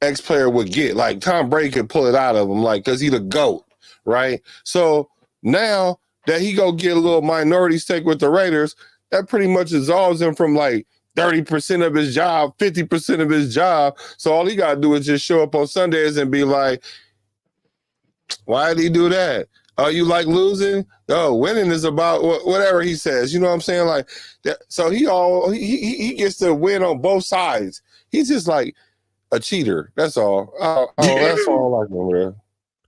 ex-player would get. Like Tom Brady could pull it out of him, like, because he's the GOAT, right? So now that he go get a little minority stake with the Raiders, that pretty much absolves him from like 30% of his job, 50% of his job. So all he got to do is just show up on Sundays and be like, why did he do that? Oh, you like losing? Oh, winning is about whatever he says. You know what I'm saying? Like that. So he gets to win on both sides. He's just like a cheater. That's all. That's all I like over there.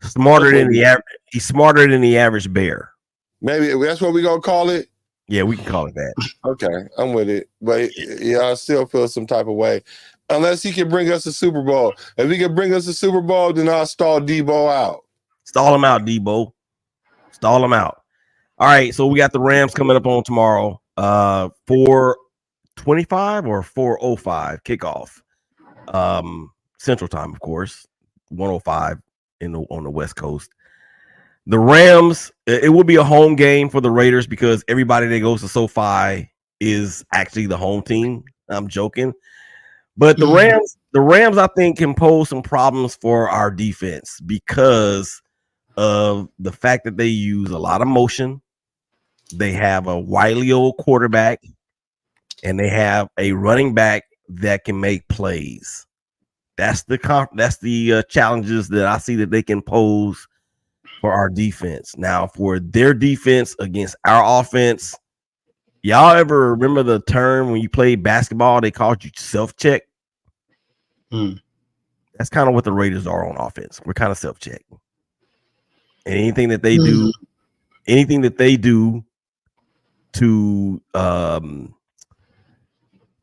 Smarter than the average. He's smarter than the average bear.
Maybe that's what we gonna call it.
Yeah, we can call it that.
Okay, I'm with it. But yeah, I still feel some type of way. Unless he can bring us a Super Bowl. If he can bring us a Super Bowl, then I'll stall Debo out.
Stall him out, Debo. Stall him out. All right, so we got the Rams coming up on tomorrow. 4:25 or 4:05 kickoff. Central time, of course. 1:05 on the West Coast. The Rams, it will be a home game for the Raiders because everybody that goes to SoFi is actually the home team. I'm joking. But the Rams, I think, can pose some problems for our defense because of the fact that they use a lot of motion. They have a wily old quarterback, and they have a running back that can make plays. That's the challenges that I see that they can pose for our defense. Now, for their defense against our offense, y'all ever remember the term when you played basketball, they called you self-check? That's kind of what the Raiders are on offense. We're kind of self-check. And anything that they do to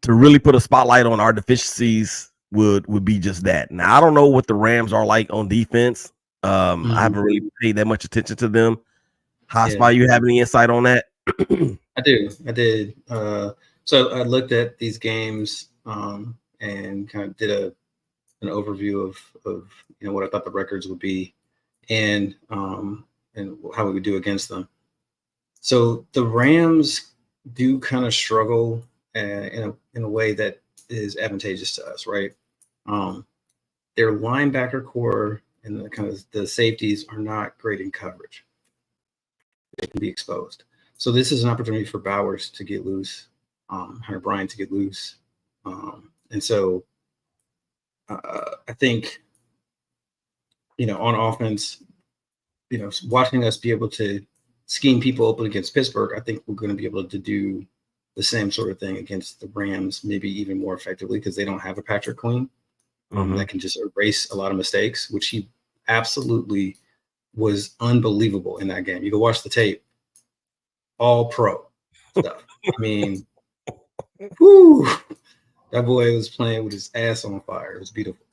really put a spotlight on our deficiencies would be just that. Now, I don't know what the Rams are like on defense. I haven't really paid that much attention to them. Hotspot, you have any insight on that?
I did. So I looked at these games and kind of did an overview of what I thought the records would be and how we would do against them. So the Rams do kind of struggle in a way that is advantageous to us, right? Their linebacker core and the safeties are not great in coverage. They can be exposed. So this is an opportunity for Bowers to get loose, Hunter Bryant to get loose. And so I think, on offense, watching us be able to scheme people open against Pittsburgh, I think we're going to be able to do the same sort of thing against the Rams, maybe even more effectively because they don't have a Patrick Queen that can just erase a lot of mistakes, which he absolutely was unbelievable in that game. You go watch the tape, all pro stuff. I mean, whoo, that boy was playing with his ass on fire. It was beautiful,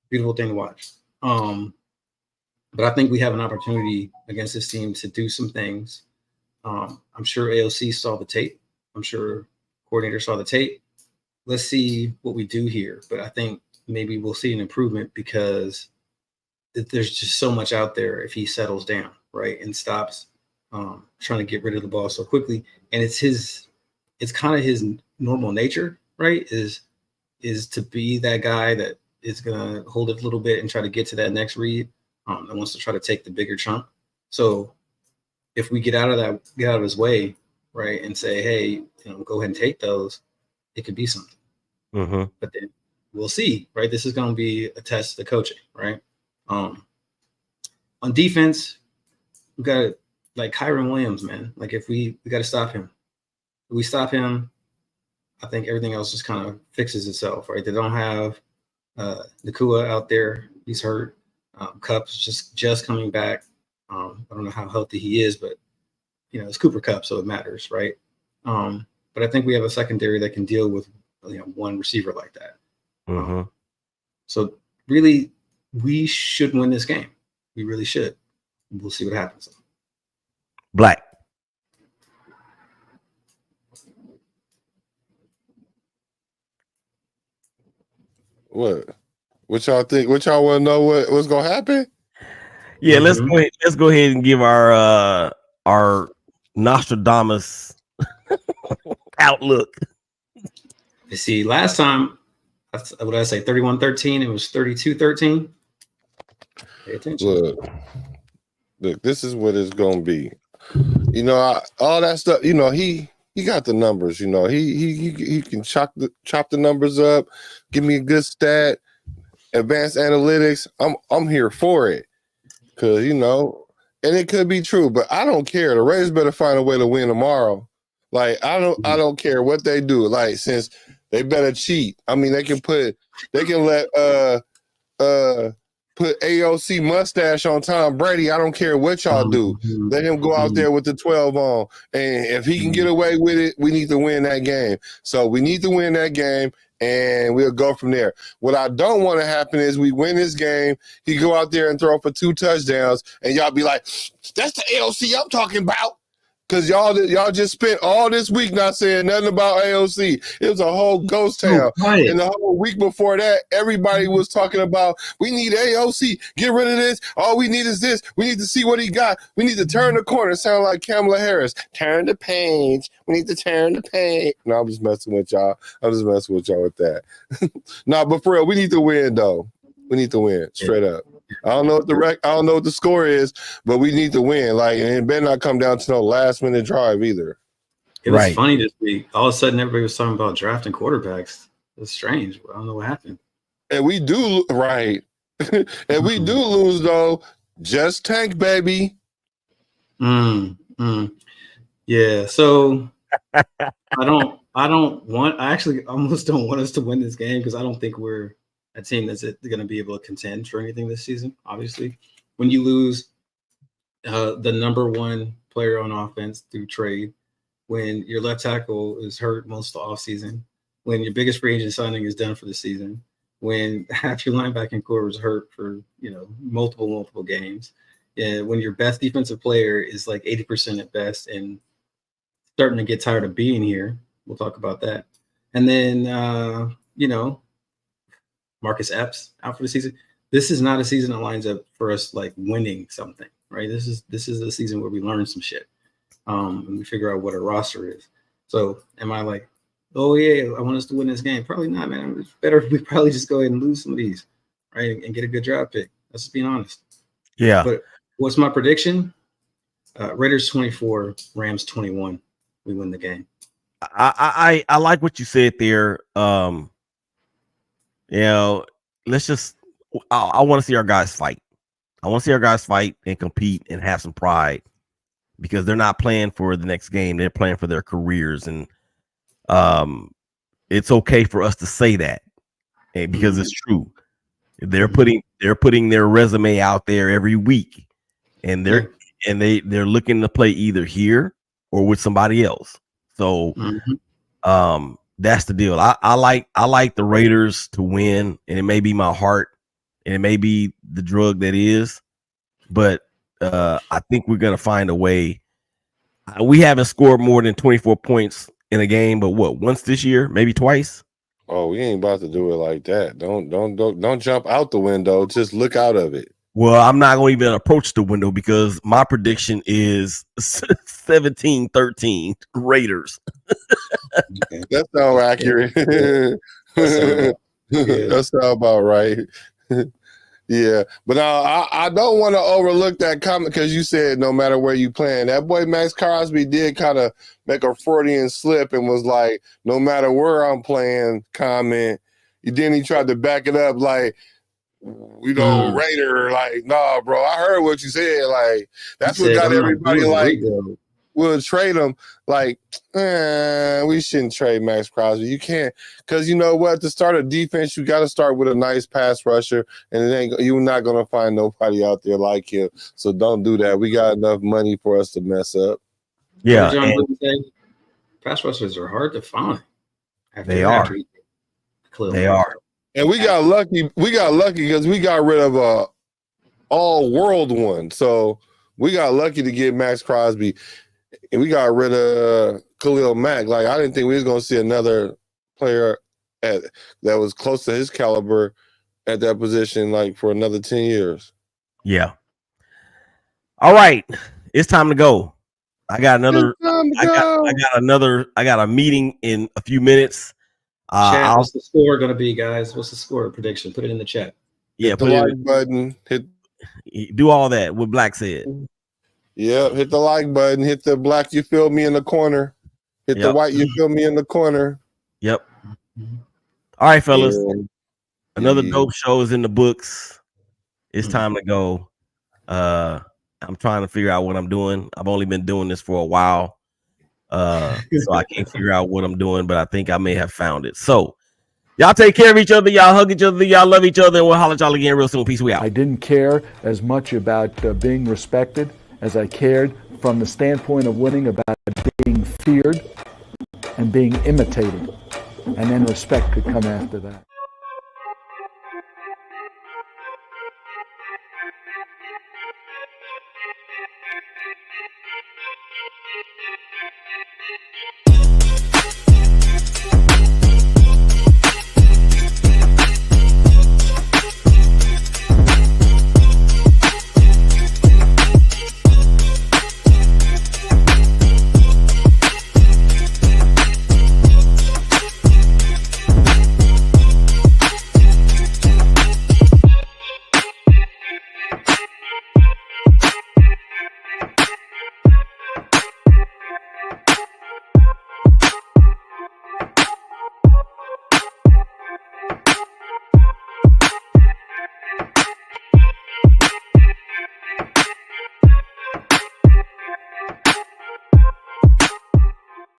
beautiful thing to watch. But I think we have an opportunity against this team to do some things. I'm sure AOC saw the tape. I'm sure coordinator saw the tape. Let's see what we do here. But I think maybe we'll see an improvement because there's just so much out there if he settles down, right, and stops trying to get rid of the ball so quickly. And it's kind of his normal nature, right, is to be that guy that is going to hold it a little bit and try to get to that next read and wants to try to take the bigger chunk. So if we get out of his way, right, and say, hey, go ahead and take those, it could be something. But then we'll see, right? This is going to be a test of the coaching, right? On defense, we got like Kyron Williams, man. Like if we got to stop him. If we stop him, I think everything else just kind of fixes itself, right? They don't have Nakua out there. He's hurt. Kupp's just coming back. I don't know how healthy he is, but it's Cooper Kupp, so it matters, right? But I think we have a secondary that can deal with one receiver like that. So really, we should win this game. We really should. We'll see what happens.
Black.
What y'all think? What y'all want to know? What's gonna happen?
Yeah, let's go ahead and give our Nostradamus outlook.
You see, last time, what did I say? 31-13. It was 32-13. Pay attention.
Look, this is what it's gonna be. You know, all that stuff. You know, he got the numbers. You know, he can chop the numbers up. Give me a good stat. Advanced analytics. I'm here for it, because you know, and it could be true, but I don't care. The Raiders better find a way to win tomorrow. Like I don't care what they do. Like since they better cheat. I mean, they can let put AOC mustache on Tom Brady. I don't care what y'all do. Let him go out there with the 12 on. And if he can get away with it, we need to win that game. So we need to win that game, and we'll go from there. What I don't want to happen is we win this game, he go out there and throw for 2 touchdowns, and y'all be like, that's the AOC I'm talking about. Because y'all just spent all this week not saying nothing about AOC. It was a whole ghost town. And the whole week before that, everybody was talking about, we need AOC. Get rid of this. All we need is this. We need to see what he got. We need to turn the corner. Sound like Kamala Harris. Turn the page. We need to turn the page. No, I'm just messing with y'all. I'm just messing with y'all with that. No, but for real, we need to win, though. We need to win, straight up. I don't know what the score is, but we need to win. Like, and it better not come down to no last minute drive either.
It was funny this week. All of a sudden, everybody was talking about drafting quarterbacks. It's strange. I don't know what happened.
And we do right, and we do lose though. Just tank, baby.
Yeah. So I actually almost don't want us to win this game because I don't think we're a team that's going to be able to contend for anything this season. Obviously, when you lose the number one player on offense through trade, when your left tackle is hurt most of the offseason, when your biggest free agent signing is done for the season, when half your linebacking core is hurt for multiple games, and when your best defensive player is like 80% at best and starting to get tired of being here, we'll talk about that. And then Marcus Epps out for the season. This is not a season that lines up for us like winning something, right? This is a season where we learn some shit, and we figure out what our roster is. So, am I like, oh yeah, I want us to win this game? Probably not, man. It's better if we probably just go ahead and lose some of these, right, and get a good draft pick. Let's just be honest.
Yeah.
But what's my prediction? Raiders 24, Rams 21. We win the game.
I like what you said there. Let's just. I want to see our guys fight. I want to see our guys fight and compete and have some pride, because they're not playing for the next game. They're playing for their careers, and it's okay for us to say that, and because it's true. They're putting their resume out there every week, and they're looking to play either here or with somebody else. So, that's the deal. I like the Raiders to win, and it may be my heart, and it may be the drug that is, but I think we're gonna find a way. We haven't scored more than 24 points in a game, but once this year, maybe twice.
Oh, we ain't about to do it like that. Don't jump out the window. Just look out of it.
Well, I'm not going to even approach the window, because my prediction is 17-13 Raiders.
That's not accurate. That's not about right. Yeah, but I don't want to overlook that comment, because you said no matter where you playing. That boy Max Crosby did kind of make a Freudian slip and was like, no matter where I'm playing comment. Then he tried to back it up like, Raider, like, nah, bro, I heard what you said. Like, that's what got everybody like, we'll trade him. Like, we shouldn't trade Max Crosby. You can't, because you know what? To start a defense, you got to start with a nice pass rusher, and you're not going to find nobody out there like him. So don't do that. We got enough money for us to mess up.
Yeah.
Pass rushers are hard to find.
They are.
And we got lucky. We got lucky because we got rid of a all-world one. So we got lucky to get Max Crosby, and we got rid of Khalil Mack. Like, I didn't think we was going to see another player that was close to his caliber at that position, like, for another 10 years.
Yeah. All right, it's time to go. I got another.
It's time to
I got a meeting in a few minutes.
Chat, what's the score going to be, guys? What's the score prediction? Put it in the chat.
Yeah,
hit the like button.
Do all that. What Black said.
Yep, hit the like button. Hit the black. You feel me in the corner. Hit the white. You feel me in the corner.
Yep. All right, fellas.
Yeah.
Another dope show is in the books. It's time to go. I'm trying to figure out what I'm doing. I've only been doing this for a while. So I can't figure out what I'm doing, but I think I may have found it. So y'all take care of each other. Y'all hug each other. Y'all love each other. And we'll holler at y'all again real soon. Peace. We out.
I didn't care as much about being respected as I cared from the standpoint of winning about being feared and being imitated. And then respect could come after that.